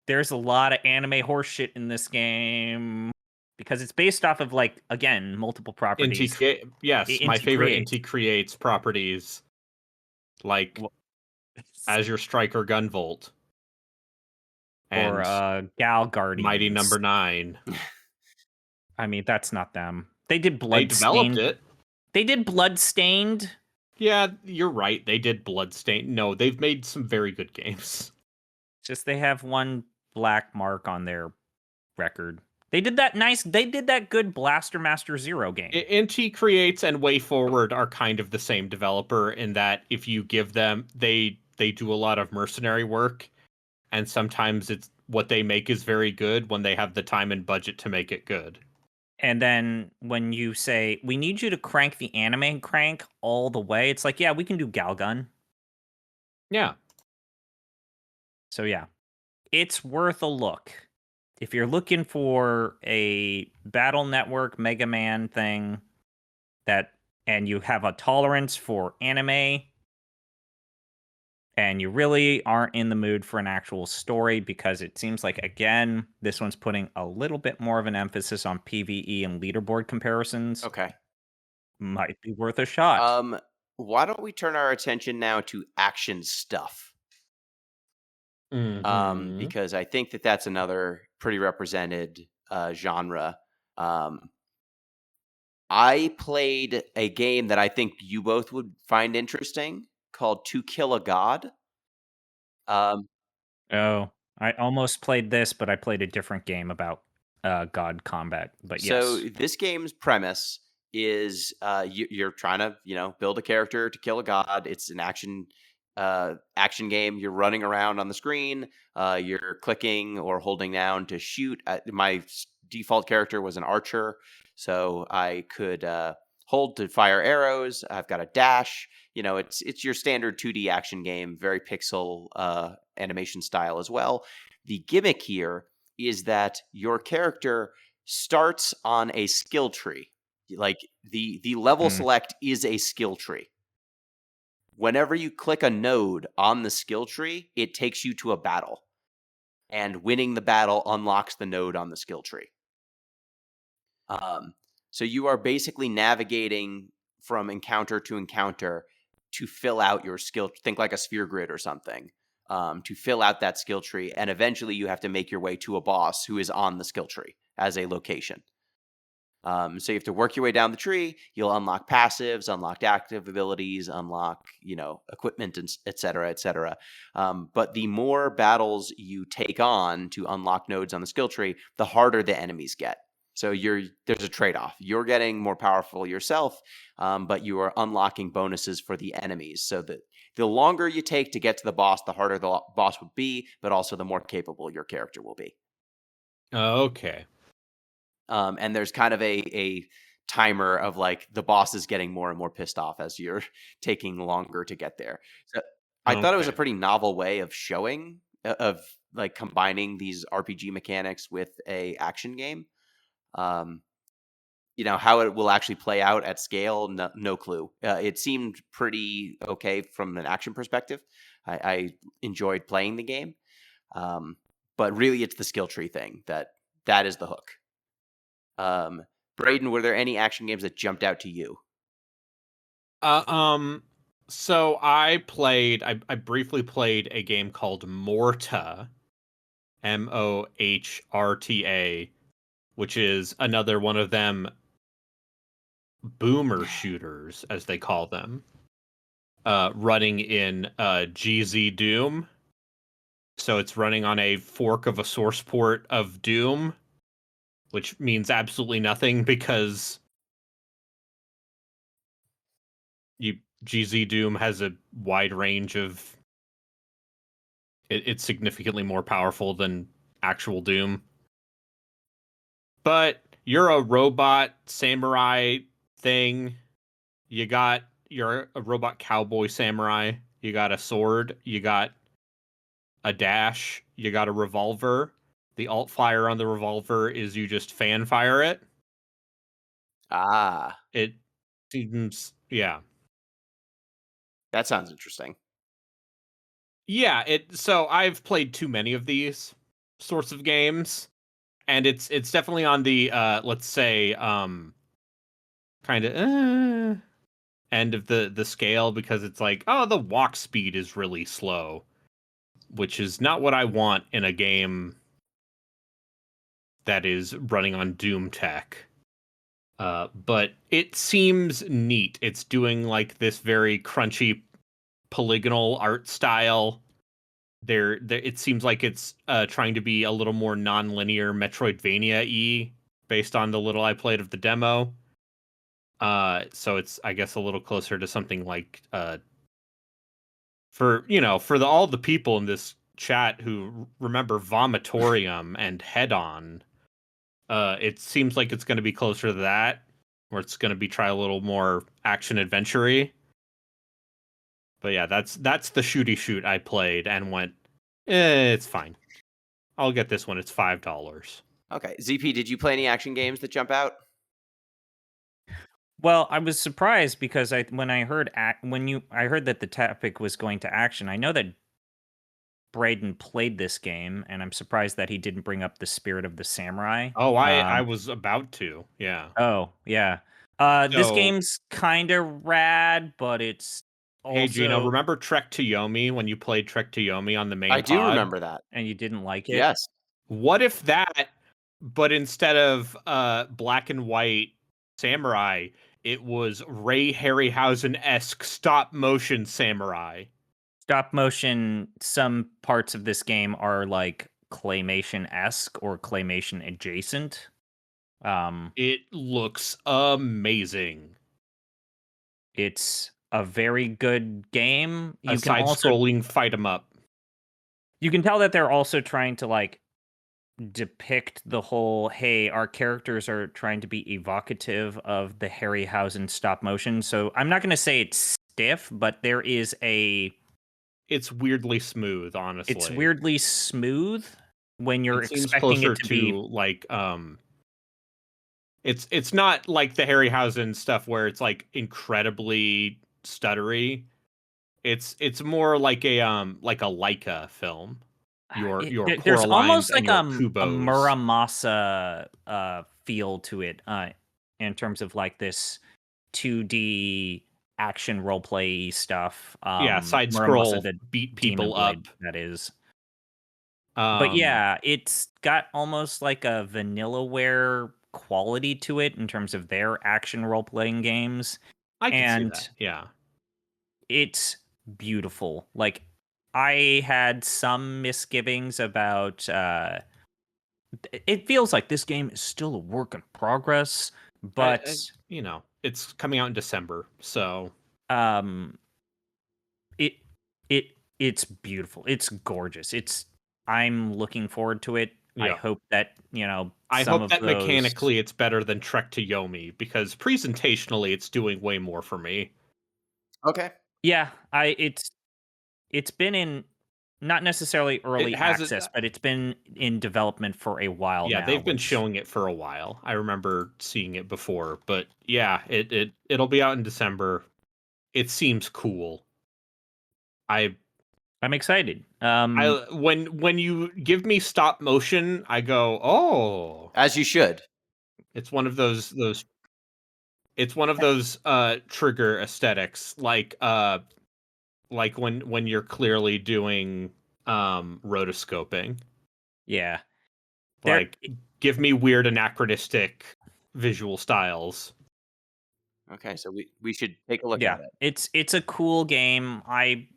S5: there's a lot of anime horseshit in this game, because it's based off of, like, again, multiple properties.
S6: Yes, my favorite
S5: Creates.
S6: Inti Creates properties, like Azure Striker Gunvolt.
S5: Or Gal Guardians.
S6: Mighty Number 9.
S5: I mean, that's not them. They did
S6: They
S5: Bloodstained.
S6: developed it.
S5: They did Bloodstained.
S6: Yeah, you're right. They did Bloodstained. No, they've made some very good games.
S5: Just they have one black mark on their record. They did that good Blaster Master Zero game.
S6: Inti Creates and Way Forward are kind of the same developer in that if you give them, they do a lot of mercenary work, and sometimes it's what they make is very good when they have the time and budget to make it good.
S5: And then when you say, we need you to crank the anime crank all the way, it's like, yeah, we can do Galgun.
S6: Yeah.
S5: So yeah, it's worth a look. If you're looking for a Battle Network Mega Man thing and you have a tolerance for anime, and you really aren't in the mood for an actual story, because it seems like, again, this one's putting a little bit more of an emphasis on PvE and leaderboard comparisons.
S4: Okay.
S5: Might be worth a shot.
S4: Why don't we turn our attention now to action stuff? Because I think that's another pretty represented genre. I played a game that I think you both would find interesting called To Kill a God.
S5: I almost played this, but I played a different game about god combat. But
S4: So
S5: yes.
S4: this game's premise is you're trying to build a character to kill a god. It's an action game. You're running around on the screen. You're clicking or holding down to shoot. My default character was an archer, so I could hold to fire arrows. I've got a dash. It's your standard 2D action game, very pixel animation style as well. The gimmick here is that your character starts on a skill tree. Like the level
S5: Mm.
S4: select is a skill tree. Whenever you click a node on the skill tree, it takes you to a battle. And winning the battle unlocks the node on the skill tree. So you are basically navigating from encounter to encounter to fill out your skill. Think like a sphere grid or something. To fill out that skill tree, and eventually you have to make your way to a boss who is on the skill tree as a location. So you have to work your way down the tree. You'll unlock passives, unlock active abilities, unlock equipment, and et cetera, et cetera. But the more battles you take on to unlock nodes on the skill tree, the harder the enemies get. So there's a trade-off. You're getting more powerful yourself, but you are unlocking bonuses for the enemies. So that the longer you take to get to the boss, the harder the boss would be, but also the more capable your character will be.
S6: Okay.
S4: And there's kind of a timer of like the boss is getting more and more pissed off as you're taking longer to get there. So I thought it was a
S6: Okay.
S4: pretty novel way of showing of like combining these RPG mechanics with a action game. How it will actually play out at scale, no clue. It seemed pretty okay from an action perspective. I enjoyed playing the game, but really it's the skill tree thing that is the hook. Braden, were there any action games that jumped out to you?
S6: So I briefly played a game called Morta, Mohrta, which is another one of them boomer shooters, as they call them, running in GZ Doom. So it's running on a fork of a source port of Doom, which means absolutely nothing because GZ Doom has a wide range of. It's significantly more powerful than actual Doom. But you're a robot samurai thing. You're a robot cowboy samurai. You got a sword. You got a dash. You got a revolver. The alt fire on the revolver is you just fan fire it.
S4: Ah,
S6: It seems, yeah.
S4: that sounds interesting.
S6: Yeah, so I've played too many of these sorts of games, and it's definitely on the let's say kind of end of the scale, because it's like, oh, the walk speed is really slow, which is not what I want in a game that is running on Doom tech. But it seems neat. It's doing like this very crunchy polygonal art style. There it seems like it's trying to be a little more non-linear Metroidvania-y based on the little I played of the demo. So it's, I guess, a little closer to something like for all the people in this chat who remember Vomitorium and Head On, it seems like it's going to be closer to that, where it's going to be try a little more action adventure-y. But yeah, that's the shooty shoot I played and went, it's fine. I'll get this one. It's $5.
S4: Okay, ZP, did you play any action games that jump out?
S5: Well, I was surprised because I heard that the topic was going to action. I know that Braden played this game, and I'm surprised that he didn't bring up the Spirit of the Samurai.
S6: Oh, I was about to. Yeah.
S5: Oh, yeah. This
S6: So,
S5: game's kind of rad, but it's
S6: hey, Gino,
S5: also,
S6: remember Trek to Yomi when you played Trek to Yomi on the main
S4: I do
S6: pod?
S4: remember that.
S5: and you didn't like it.
S4: Yes.
S6: What if that, but instead of black and white samurai, it was Ray Harryhausen-esque stop motion samurai?
S5: Stop motion. Some parts of this game are like claymation-esque or claymation adjacent.
S6: It looks amazing.
S5: It's a very good game.
S6: A
S5: You can also
S6: side-scrolling fight 'em up.
S5: you can tell that they're also trying to like depict the whole, hey, our characters are trying to be evocative of the Harryhausen stop motion. So I'm not going to say it's stiff, but there is
S6: It's weirdly smooth, honestly.
S5: it's weirdly smooth when you're
S6: It seems
S5: expecting
S6: closer
S5: it to be.
S6: like it's not like the Harryhausen stuff where it's like incredibly stuttery. It's more like a Leica film. Your
S5: There's
S6: Coralines
S5: almost
S6: and
S5: like
S6: your
S5: a
S6: Kubos.
S5: Muramasa feel to it in terms of like this 2D action roleplay stuff.
S6: Side
S5: Muramasa,
S6: scroll,
S5: the
S6: beat
S5: Demon
S6: people
S5: Blade,
S6: up.
S5: that is. But yeah, it's got almost like a Vanillaware quality to it in terms of their action role-playing games.
S6: I can see
S5: And
S6: that. Yeah.
S5: it's beautiful. Like, I had some misgivings about it feels like this game is still a work in progress, but
S6: It's coming out in December, so
S5: um it it's beautiful. It's gorgeous. I'm looking forward to it. I
S6: yeah.
S5: hope that,
S6: I
S5: some
S6: hope
S5: of
S6: that
S5: those
S6: mechanically it's better than Trek to Yomi, because presentationally it's doing way more for me.
S4: Okay.
S5: Yeah, it's been in not necessarily early
S6: hasn't-
S5: access, but it's been in development for a while
S6: Yeah,
S5: now.
S6: they've been showing it for a while. I remember seeing it before, but yeah, it'll be out in December. It seems cool.
S5: I'm excited.
S6: When you give me stop motion, I go, "Oh."
S4: As you should.
S6: It's one of those it's one of those trigger aesthetics, like when you're clearly doing rotoscoping.
S5: Yeah.
S6: Like, give me weird anachronistic visual styles.
S4: Okay, so we should take a look
S5: Yeah,
S4: at it.
S5: it's a cool game. I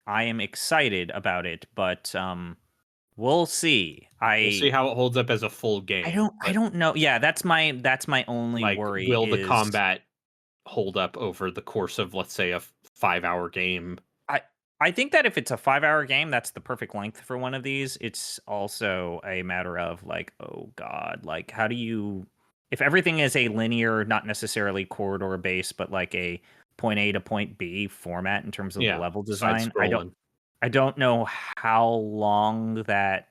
S5: am excited about it, but we'll see.
S6: We'll see how it holds up as a full game.
S5: I don't know. Yeah, that's my only
S6: Like,
S5: worry
S6: will the
S5: is
S6: combat hold up over the course of, let's say, a 5-hour game?
S5: I think that if it's a 5-hour game, that's the perfect length for one of these. It's also a matter of like, oh god, like how do you, if everything is a linear, not necessarily corridor based, but like a point A to point B format in terms of the level design,
S6: side-scrolling.
S5: I don't know how long that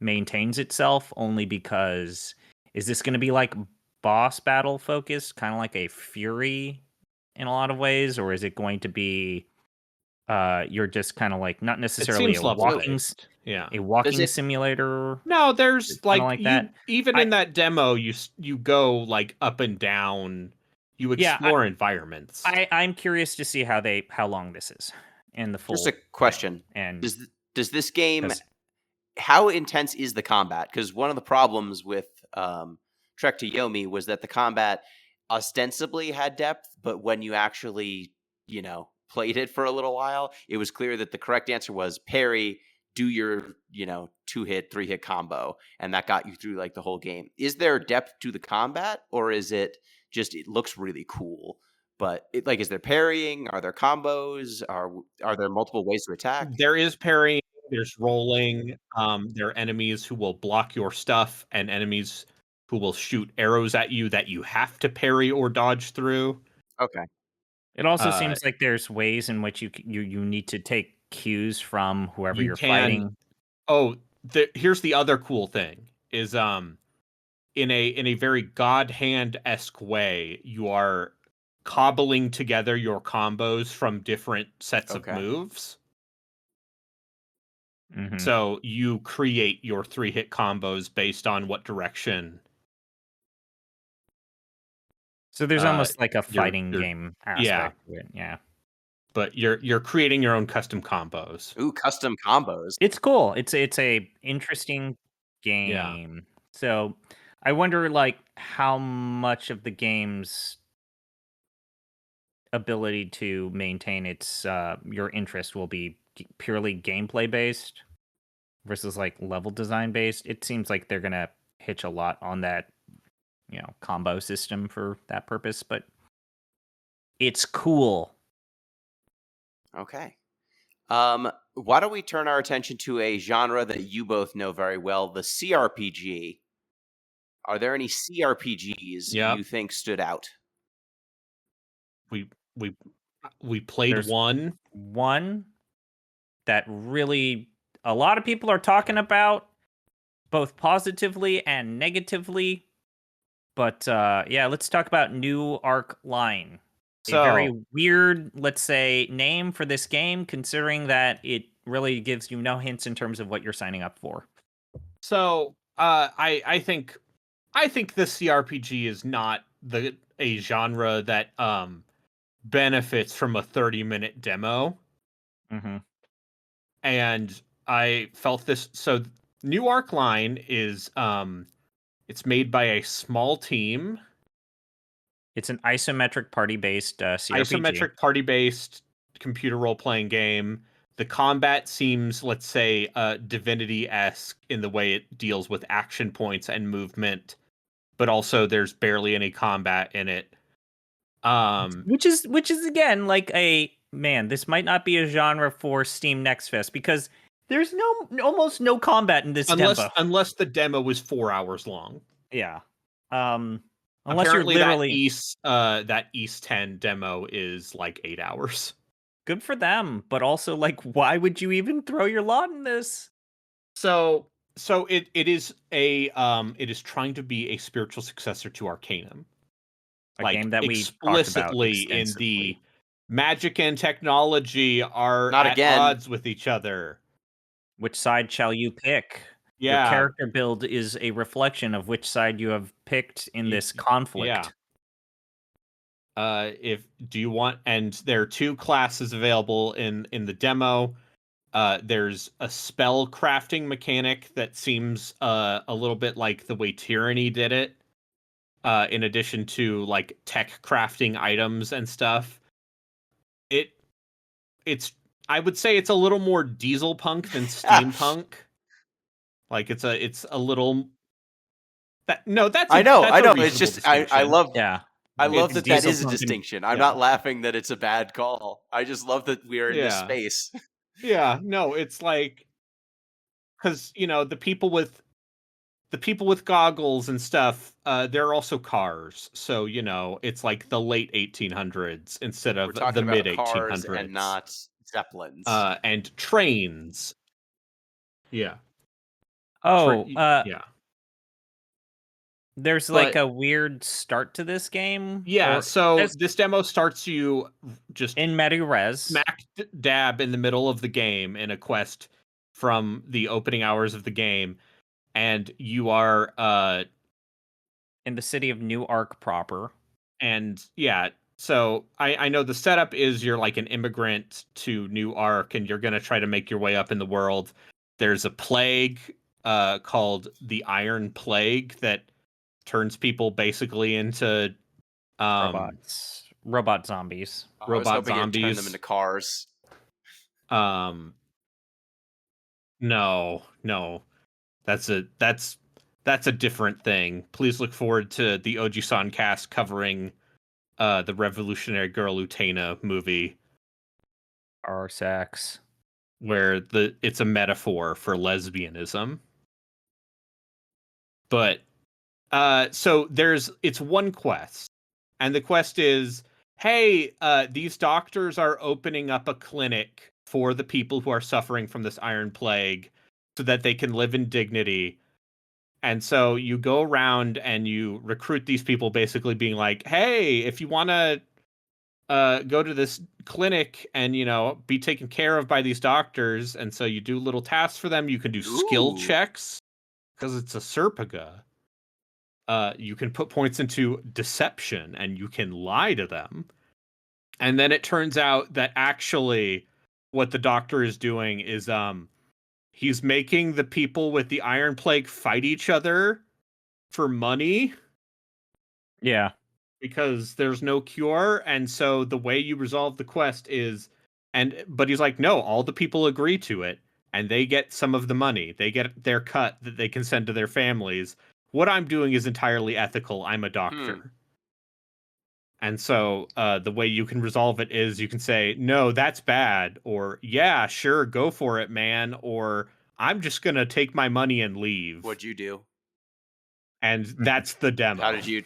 S5: maintains itself, only because is this going to be like boss battle focused, kind of like a Fury in a lot of ways, or is it going to be you're just kind of like not
S6: It
S5: necessarily
S6: seems level-based. Yeah.
S5: a walking
S4: it-
S5: simulator?
S6: No, there's
S5: It's kinda like that.
S6: even in that demo, you go like up and down. You
S5: Yeah,
S6: explore environments.
S5: I'm curious to see how long this is in the full.
S4: Just a question.
S5: And
S4: Does this game,
S5: 'cause-
S4: how intense is the combat? Because one of the problems with Trek to Yomi was that the combat ostensibly had depth, but when you actually, played it for a little while, it was clear that the correct answer was parry, do your, 2-hit, 3-hit combo, and that got you through like the whole game. Is there depth to the combat, or is it just it looks really cool? But is there parrying? Are there combos? Are there multiple ways to attack?
S6: There is parrying. There's rolling. There are enemies who will block your stuff, and enemies who will shoot arrows at you that you have to parry or dodge through.
S4: Okay.
S5: it also seems like there's ways in which you need to take cues from whoever
S6: You
S5: you're
S6: can.
S5: fighting.
S6: Oh, here's the other cool thing: is in a very God Hand-esque way, you are cobbling together your combos from different sets of
S4: Okay.
S6: moves.
S5: Mhm.
S6: So you create your 3-hit combos based on what direction.
S5: So there's almost like a
S6: you're-
S5: fighting game aspect to it. Yeah.
S6: But you're creating your own custom combos.
S4: Ooh, custom combos.
S5: It's cool. It's a interesting game. So I wonder like how much of the game's ability to maintain its your interest will be purely gameplay based, versus like level design based. It seems like they're gonna hitch a lot on that, combo system for that purpose, but it's cool.
S4: Okay. Why don't we turn our attention to a genre that you both know very well, the CRPG. Are there any CRPGs
S6: Yep.
S4: you think stood out?
S6: We played
S5: There's
S6: one.
S5: that really a lot of people are talking about, both positively and negatively. But yeah, let's talk about New Arc Line. A very
S6: So
S5: weird, let's say, name for this game, considering that it really gives you no hints in terms of what you're signing up for.
S6: I think the CRPG is not a genre that benefits from a 30-minute demo.
S5: Mm-hmm.
S6: And I felt this. So New Arc Line is it's made by a small team.
S5: It's an isometric party-based CRPG.
S6: Isometric party-based computer role-playing game. The combat seems, let's say, Divinity-esque in the way it deals with action points and movement, but also there's barely any combat in it.
S5: Which is again like this might not be a genre for Steam Nextfest because there's almost no combat in this demo.
S6: Unless the demo was 4 hours long.
S5: Yeah. Unless
S6: Apparently
S5: you're literally
S6: that East 10 demo is like 8 hours.
S5: good for them, but also like why would you even throw your lot in this?
S6: So it is trying to be a spiritual successor to Arcanum.
S5: A game that we
S6: explicitly
S5: talked about
S6: in the magic and technology are
S4: Not
S6: at
S4: again.
S6: odds with each other.
S5: Which side shall you pick?
S6: Yeah.
S5: Your character build is a reflection of which side you have picked in this conflict.
S6: Yeah. Do you want, and there are 2 classes available in the demo. There's a spell crafting mechanic that seems a little bit like the way Tyranny did it. In addition to like tech crafting items and stuff. I would say it's a little more diesel punk than steampunk. Like it's a little I know.
S4: It's just I love I love
S5: It's
S4: that is a
S5: diesel punk
S4: distinction. I'm not laughing that it's a bad call. I just love that we are in this space.
S6: Yeah, no, it's like because the people with goggles and stuff, they're also cars. So it's like the late 1800s instead of the mid 1800s,
S4: and not zeppelins
S6: and trains. Yeah.
S5: Yeah. There's like a weird start to this game.
S6: Yeah, so this demo starts you just
S5: in meta-res,
S6: smack dab in the middle of the game in a quest from the opening hours of the game, and you are
S5: in the city of New Arc proper.
S6: And yeah, so I know the setup is you're like an immigrant to New Arc, and you're gonna try to make your way up in the world. There's a plague called the Iron Plague that turns people basically into
S5: robot zombies.
S6: Robot zombies.
S4: Turn them into cars.
S6: No. That's a different thing. Please look forward to the Oji-san cast covering the Revolutionary Girl Utena movie.
S5: Car sex.
S6: Where it's a metaphor for lesbianism. But so it's one quest, and the quest is, hey, these doctors are opening up a clinic for the people who are suffering from this iron plague so that they can live in dignity. And so you go around and you recruit these people, basically being like, hey, if you want to go to this clinic and be taken care of by these doctors, and so you do little tasks for them. You can do skill checks because it's a Serpiga. You can put points into deception and you can lie to them. And then it turns out that actually what the doctor is doing is he's making the people with the Iron Plague fight each other for money.
S5: Yeah.
S6: Because there's no cure, and so the way you resolve the quest is but he's like, no, all the people agree to it, and they get some of the money. They get their cut that they can send to their families. What I'm doing is entirely ethical. I'm a doctor. And so the way you can resolve it is you can say, no, that's bad. Or, yeah, sure, go for it, man. Or, I'm just going to take my money and leave.
S4: What'd you do?
S6: And that's the demo.
S4: How did you?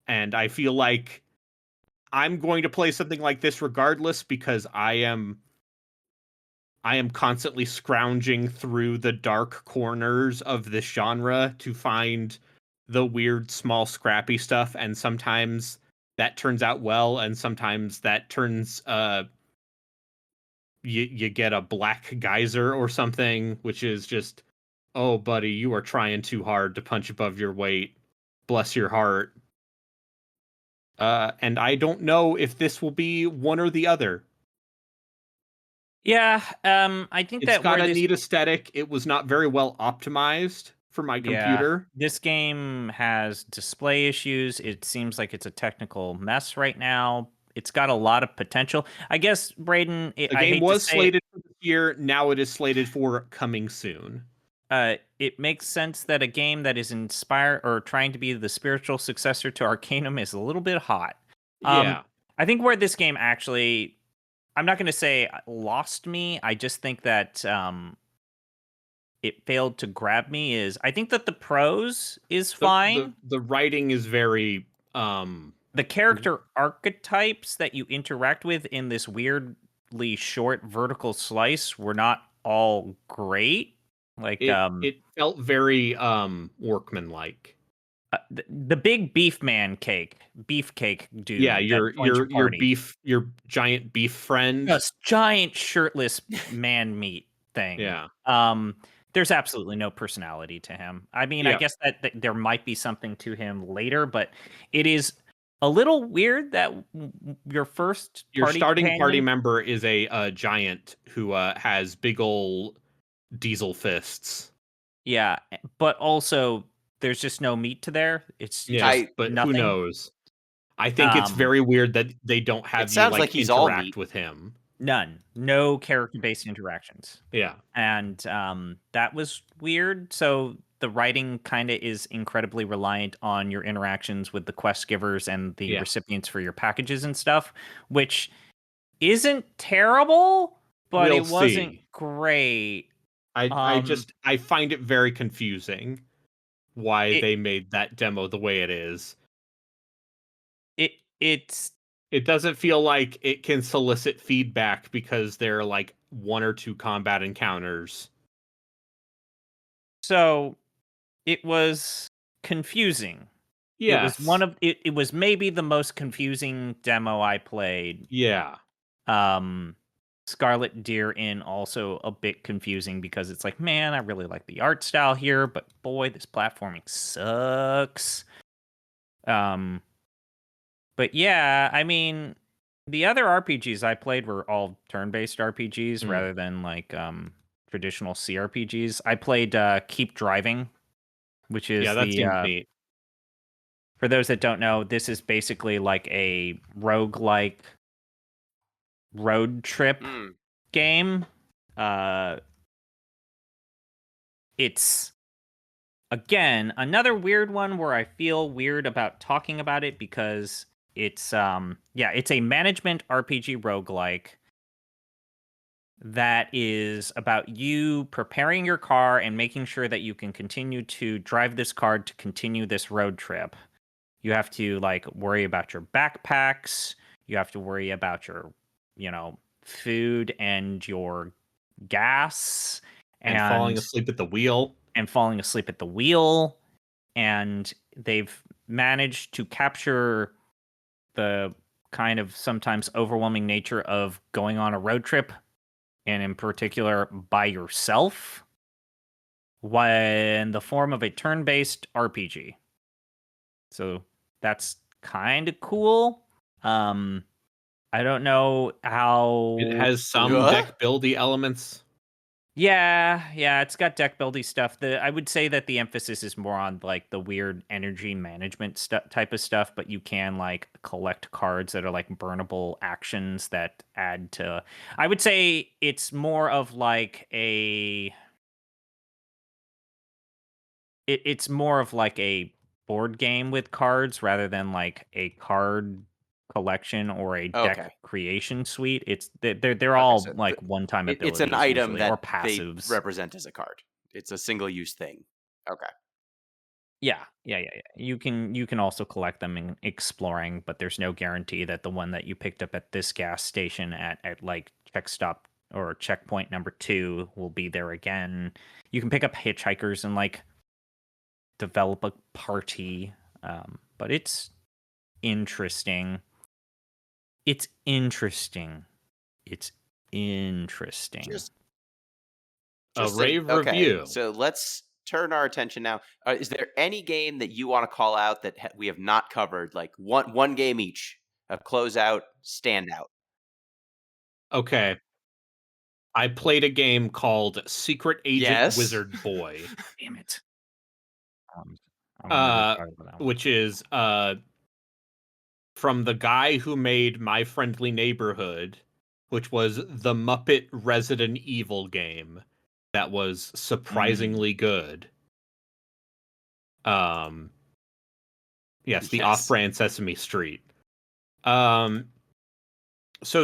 S6: And I feel like I'm going to play something like this regardless because I am constantly scrounging through the dark corners of this genre to find the weird, small, scrappy stuff, and sometimes that turns out well, and sometimes that turns you get a black geyser or something, which is just, oh buddy, you are trying too hard to punch above your weight. Bless your heart. And I don't know if this will be one or the other.
S5: Yeah, I think
S6: It's
S5: that
S6: got
S5: where
S6: a
S5: this,
S6: neat aesthetic. It was not very well optimized for my computer.
S5: this game has display issues. It seems like it's a technical mess right now. It's got a lot of potential. I guess, Braden,
S6: The
S5: I
S6: game
S5: hate
S6: was
S5: to say
S6: slated for this year. Now it is slated for coming soon.
S5: it makes sense that a game that is inspired or trying to be the spiritual successor to Arcanum is a little bit hot.
S6: Yeah.
S5: I think where this game actually, I'm not going to say lost me. I just think that it failed to grab me. Is I think that the prose is fine.
S6: The writing is very
S5: The character archetypes that you interact with in this weirdly short vertical slice were not all great. Like
S6: it felt very workmanlike.
S5: the big beefcake dude.
S6: Yeah,
S5: that
S6: your
S5: joins party.
S6: your giant beef friend.
S5: Just giant shirtless man meat thing.
S6: Yeah.
S5: There's absolutely no personality to him. I mean, I
S6: Yeah.
S5: guess that there might be something to him later, but it is a little weird that your
S6: Starting party
S5: companion-
S6: member is a giant who has big ol' diesel fists.
S5: Yeah, but also there's just no meat to there. It's
S6: Yeah,
S5: just
S6: but
S5: nothing.
S6: who knows? I think it's very weird that they don't have you
S4: sounds like he's all
S6: interact
S4: meat.
S6: with him.
S5: None. No character-based interactions.
S6: Yeah.
S5: And that was weird. So the writing kind of is incredibly reliant on your interactions with the quest givers and the recipients for your packages and stuff, which isn't terrible, but
S6: We'll
S5: it wasn't
S6: see.
S5: great.
S6: I find it very confusing why they made that demo the way it is. It doesn't feel like it can solicit feedback because there are like one or two combat encounters.
S5: So it was confusing.
S6: Yes.
S5: It was maybe the most confusing demo I played.
S6: Yeah.
S5: Scarlet Deer Inn also a bit confusing because it's like, man, I really like the art style here, but boy, this platforming sucks. But yeah, I mean, the other RPGs I played were all turn-based RPGs rather than like traditional CRPGs. I played Keep Driving, which is
S6: that seems neat.
S5: For those that don't know, this is basically like a roguelike road trip game. It's again another weird one where I feel weird about talking about it because it's it's a management RPG roguelike that is about you preparing your car and making sure that you can continue to drive this car to continue this road trip. You have to like worry about your backpacks, you have to worry about your, food and your gas
S6: and falling asleep at the wheel.
S5: And they've managed to capture the kind of sometimes overwhelming nature of going on a road trip, and in particular by yourself, in the form of a turn-based RPG. So that's kind of cool. I don't know how
S6: it has some deck buildy elements.
S5: Yeah, it's got deck building stuff. I would say that the emphasis is more on like the weird energy management type of stuff, but you can like collect cards that are like burnable actions that add to. I would say it's more of like it's more of like a board game with cards rather than like a card collection or a deck
S4: Okay.
S5: creation suite. They're
S4: Okay.
S5: all
S4: So
S5: like one-time
S4: it's an
S5: abilities
S4: item
S5: usually or
S4: that they
S5: passives.
S4: represent as a card. It's a single use thing. Okay.
S5: Yeah. You can also collect them in exploring, but there's no guarantee that the one that you picked up at this gas station at like check stop or checkpoint number 2 will be there again. You can pick up hitchhikers and like develop a party, but it's interesting. It's interesting. It's interesting.
S4: Just
S6: A
S4: so-
S6: rave
S4: okay.
S6: review.
S4: So let's turn our attention now. Is there any game that you want to call out that we have not covered? Like one game each, a closeout, standout.
S6: Okay. I played a game called Secret Agent
S4: Yes.
S6: Wizard Boy.
S5: Damn it. I'm really sorry for that one.
S6: Which is from the guy who made My Friendly Neighborhood, which was the Muppet Resident Evil game that was surprisingly good. Yes, the
S4: Yes.
S6: off-brand Sesame Street. So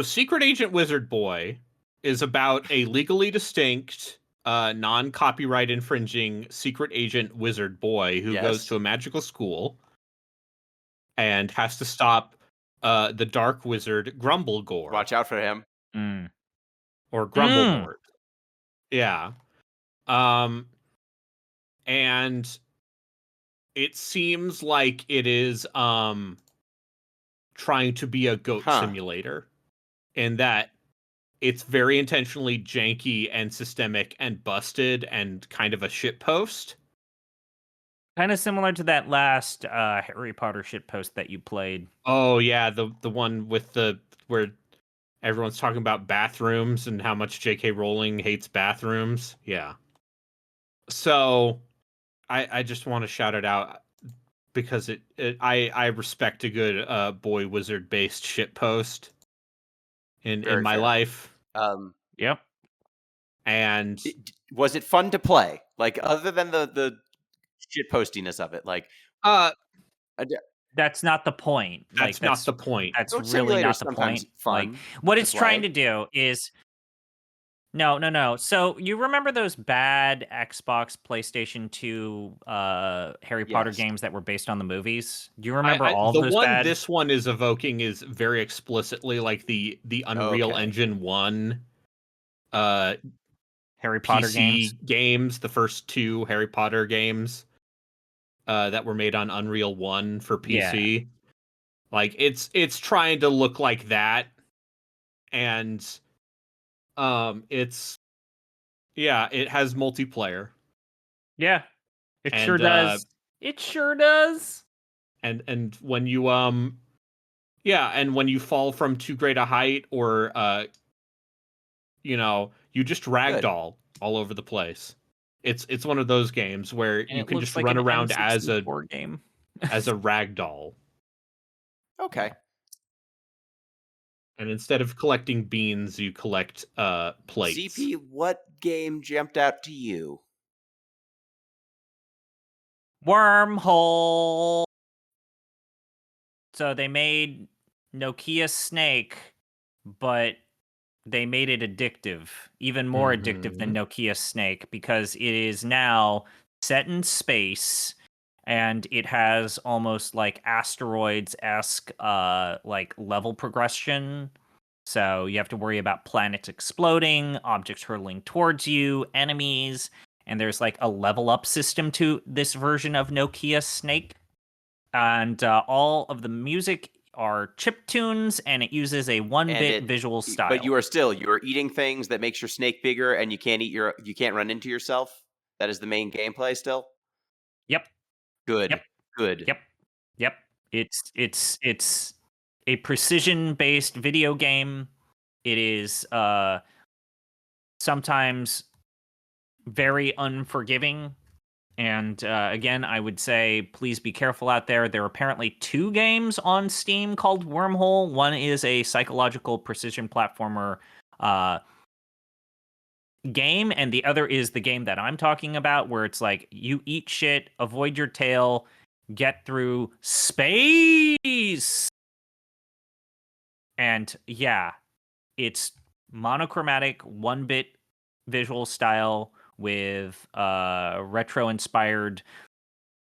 S6: Secret Agent Wizard Boy is about a legally distinct, non-copyright infringing secret agent wizard boy who goes
S4: Yes.
S6: to a magical school and has to stop the dark wizard Grumblegore.
S4: Watch out for him.
S6: Or Grumblemort. Yeah. And it seems like it is trying to be a goat simulator, in that it's very intentionally janky and systemic and busted and kind of a shitpost.
S5: Kind of similar to that last Harry Potter shitpost that you played.
S6: Oh yeah, the one with where everyone's talking about bathrooms and how much J.K. Rowling hates bathrooms. Yeah. So I just want to shout it out because I respect a good boy wizard based shitpost in my
S4: fair.
S6: life.
S5: Yep.
S6: And
S4: was it fun to play? Like, other than the shitpostiness of it, like
S5: that's not the point.
S6: That's not the point.
S5: That's
S4: Goat
S5: really not
S4: Simulator's
S5: the
S4: sometimes
S5: point.
S4: fun
S5: Like what it's
S4: to
S5: trying
S4: play.
S5: to do is no. So you remember those bad Xbox, PlayStation 2 Harry Potter
S4: Yes.
S5: games that were based on the movies? Do you remember all
S6: the
S5: those
S6: one
S5: bad?
S6: this one is evoking is very explicitly like the Unreal
S4: Okay.
S6: Engine 1
S5: Harry Potter
S6: PC games, the first 2 Harry Potter games that were made on Unreal 1 for PC.
S5: Yeah.
S6: Like it's trying to look like that, and it has multiplayer.
S5: Yeah. It
S6: And,
S5: sure does. It sure does.
S6: And when you and when you fall from too great a height, or you just ragdoll all over the place. It's one of those games where
S5: And
S6: you
S5: it
S6: can
S5: looks
S6: just
S5: like
S6: run
S5: an
S6: around as a
S5: N64 game.
S6: as a ragdoll.
S4: Okay.
S6: And instead of collecting beans, you collect plates.
S4: ZP, what game jumped out to you?
S5: Wormhole. So they made Nokia Snake, but they made it addictive, even more addictive than Nokia Snake, because it is now set in space, and it has almost like asteroids-esque like level progression. So you have to worry about planets exploding, objects hurtling towards you, enemies, and there's like a level up system to this version of Nokia Snake. And all of the music are chip tunes, and it uses a 1-bit visual style.
S4: But you are eating things that makes your snake bigger, and you can't run into yourself. That is the main gameplay still.
S5: Yep.
S4: Good.
S5: Yep.
S4: Good.
S5: Yep. It's a precision-based video game. It is sometimes very unforgiving. And again, I would say please be careful out there. There are apparently 2 games on Steam called Wormhole. One is a psychological precision platformer game, and the other is the game that I'm talking about, where it's like you eat shit, avoid your tail, get through space. And yeah, it's monochromatic 1-bit visual style with retro inspired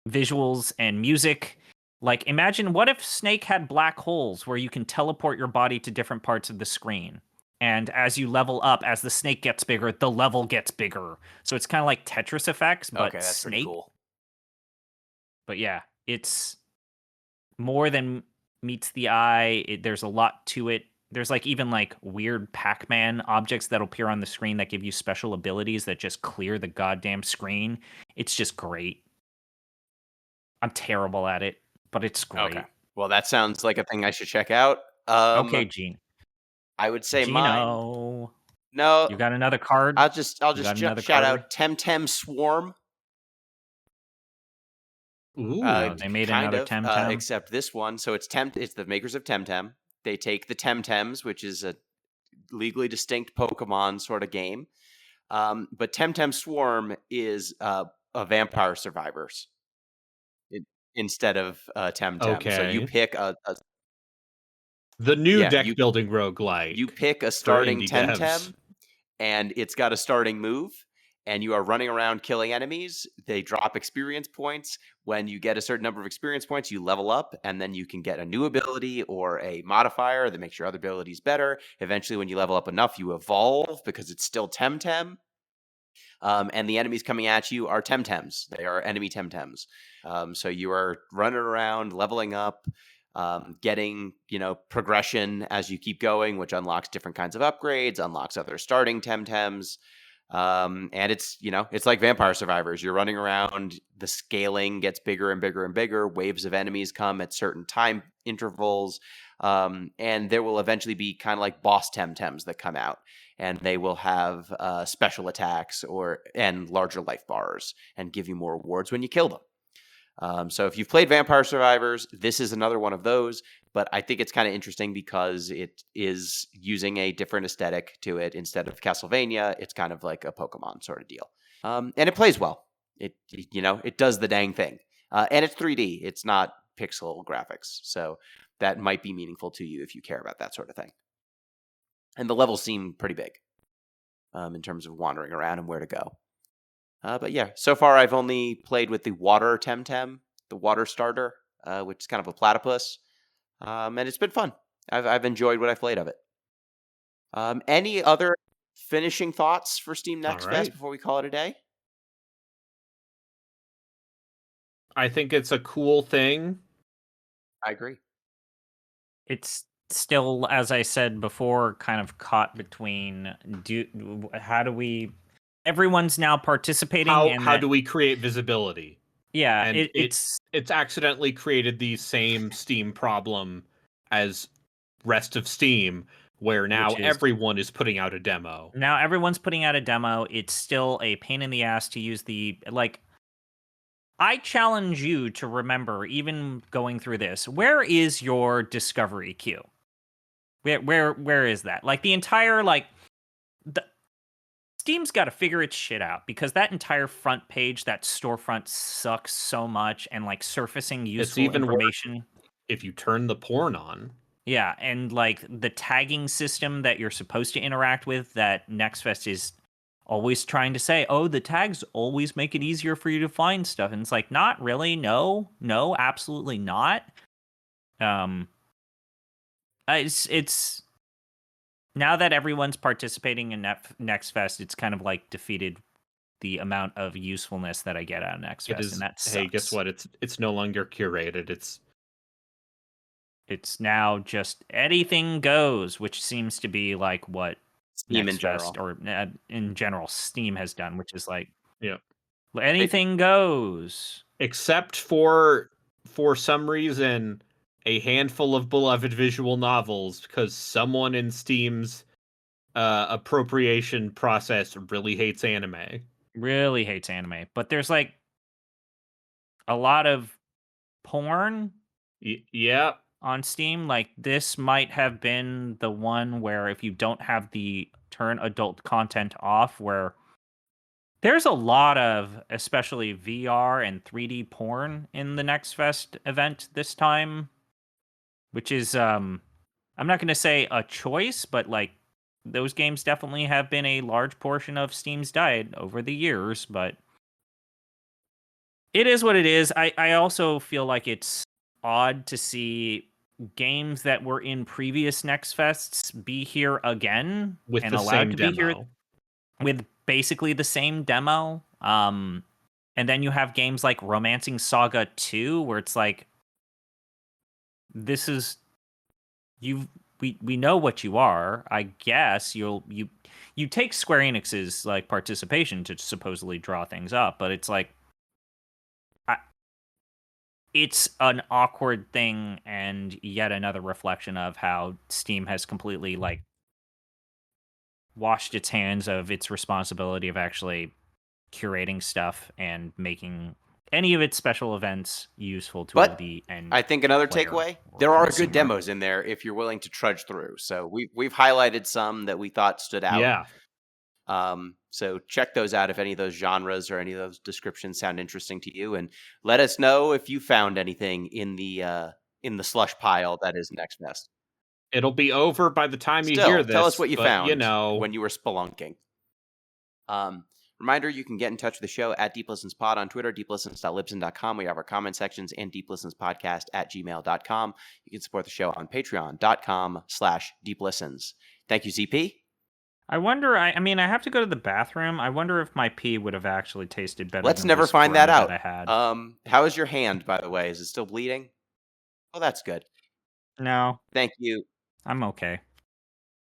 S5: visuals and music. Like, imagine what if Snake had black holes where you can teleport your body to different parts of the screen. And as you level up, as the snake gets bigger, the level gets bigger. So it's kind of like Tetris effects, but
S4: Okay, that's pretty
S5: snake.
S4: cool.
S5: But yeah, it's more than meets the eye. There's a lot to it. There's like even like weird Pac-Man objects that'll appear on the screen that give you special abilities that just clear the goddamn screen. It's just great. I'm terrible at it, but it's great.
S4: Okay. Well, that sounds like a thing I should check out.
S5: Okay, Gene.
S4: I would say mine.
S5: Gino.
S4: No,
S5: You got another card?
S4: I'll just
S5: got another
S4: shout
S5: card?
S4: out TemTem Swarm.
S6: Ooh.
S5: They made
S4: kind
S5: another
S4: of,
S5: TemTem?
S4: except this one. So it's the makers of TemTem. They take the TemTems, which is a legally distinct Pokemon sort of game. But TemTem Swarm is a Vampire Survivors instead of TemTem. So you
S6: Okay.
S4: pick
S6: The new
S4: Yeah,
S6: deck
S4: you-
S6: building roguelike.
S4: you pick a
S6: for
S4: starting
S6: indie
S4: TemTem,
S6: devs.
S4: and it's got a starting move, and you are running around killing enemies. They drop experience points. When you get a certain number of experience points, you level up, and then you can get a new ability or a modifier that makes your other abilities better. Eventually, when you level up enough, you evolve because it's still TemTem. And the enemies coming at you are TemTems. They are enemy TemTems. So you are running around, leveling up, getting progression as you keep going, which unlocks different kinds of upgrades, unlocks other starting TemTems. And it's like Vampire Survivors. You're running around, the scaling gets bigger and bigger and bigger. Waves of enemies come at certain time intervals. And there will eventually be kind of like boss TemTems that come out, and they will have special attacks and larger life bars and give you more rewards when you kill them. So if you've played Vampire Survivors, this is another one of those, but I think it's kind of interesting because it is using a different aesthetic to it. Instead of Castlevania, it's kind of like a Pokemon sort of deal. And it plays well. It does the dang thing. And it's 3D. It's not pixel graphics. So that might be meaningful to you if you care about that sort of thing. And the levels seem pretty big in terms of wandering around and where to go. But yeah, so far I've only played with the water TemTem, the water starter, which is kind of a platypus. And it's been fun. I've enjoyed what I've played of it. Any other finishing thoughts for Steam Next Fest before we call it a day?
S6: I think it's a cool thing.
S4: I agree.
S5: It's still, as I said before, kind of caught between how do we... Everyone's now participating.
S6: How do we create visibility?
S5: Yeah,
S6: And
S5: it's
S6: accidentally created the same Steam problem as rest of Steam, where now everyone is putting out a demo.
S5: Now everyone's putting out a demo. It's still a pain in the ass to use I challenge you to remember, even going through this, where is your discovery queue? Where is that? Like the entire Steam's got to figure its shit out, because that entire front page, that storefront, sucks so much, and surfacing useful information.
S6: If you turn the porn on.
S5: Yeah, and the tagging system that you're supposed to interact with, that Nextfest is always trying to say, oh, the tags always make it easier for you to find stuff. And it's not really. No, absolutely not. It's now that everyone's participating in Nextfest, it's kind of defeated the amount of usefulness that I get out of Nextfest, and that sucks.
S6: Hey, guess what? It's no longer curated.
S5: It's now just anything goes, which seems to be what
S4: Steam
S5: Nextfest, or in general Steam has done, which is
S6: yeah,
S5: anything goes.
S6: Except for some reason, a handful of beloved visual novels, because someone in Steam's appropriation process really hates anime.
S5: really hates anime, but there's like a lot of porn
S6: Yeah.
S5: on Steam. Like this might have been the one where if you don't have the turn adult content off, where there's a lot of especially VR and 3D porn in the Next Fest event this time, which is I'm not going to say a choice, but like those games definitely have been a large portion of Steam's diet over the years, but it is what it is. I also feel like it's odd to see games that were in previous Next Fests be here again
S6: With
S5: and
S6: the
S5: allowed
S6: same
S5: to be here
S6: demo.
S5: with basically the same demo. And then you have games like Romancing Saga 2, where it's like, this is we know what you are. I guess you take Square Enix's like participation to supposedly draw things up, but it's like it's an awkward thing and yet another reflection of how Steam has completely like washed its hands of its responsibility of actually curating stuff and making any of its special events useful to
S4: But
S5: the end.
S4: I think another
S5: player
S4: takeaway,
S5: or
S4: there are
S5: consumer.
S4: good demos in there if you're willing to trudge through. So we've highlighted some that we thought stood out.
S6: Yeah.
S4: So check those out if any of those genres or any of those descriptions sound interesting to you, and let us know if you found anything in the slush pile that is Next Fest.
S6: It'll be over by the time you
S4: Still,
S6: hear this.
S4: tell us what you
S6: but,
S4: found
S6: You know,
S4: when you were spelunking. Reminder, you can get in touch with the show at DeepListensPod on Twitter, deeplistens.libsyn.com. We have our comment sections, and deeplistenspodcast@gmail.com. You can support the show on patreon.com/deeplistens. Thank you, ZP.
S5: I wonder. I mean, I have to go to the bathroom. I wonder if my pee would have actually tasted better.
S4: Let's
S5: than
S4: never
S5: this
S4: find that
S5: brownie
S4: out.
S5: I had.
S4: How is your hand, by the way? Is it still bleeding? Oh, that's good.
S5: No,
S4: Thank you.
S5: I'm okay.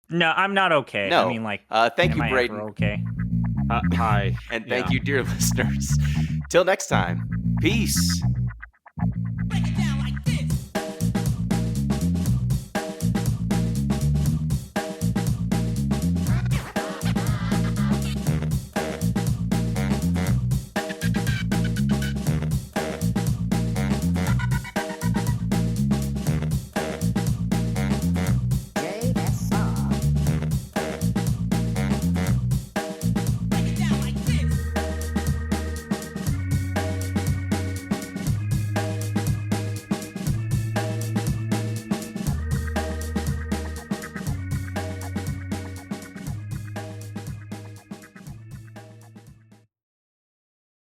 S5: No, I'm not okay.
S4: No.
S5: I mean, like,
S4: Thank
S5: am
S4: you,
S5: I
S4: Braden.
S5: ever okay?
S6: hi.
S4: And thank you, dear listeners. Till next time. Peace.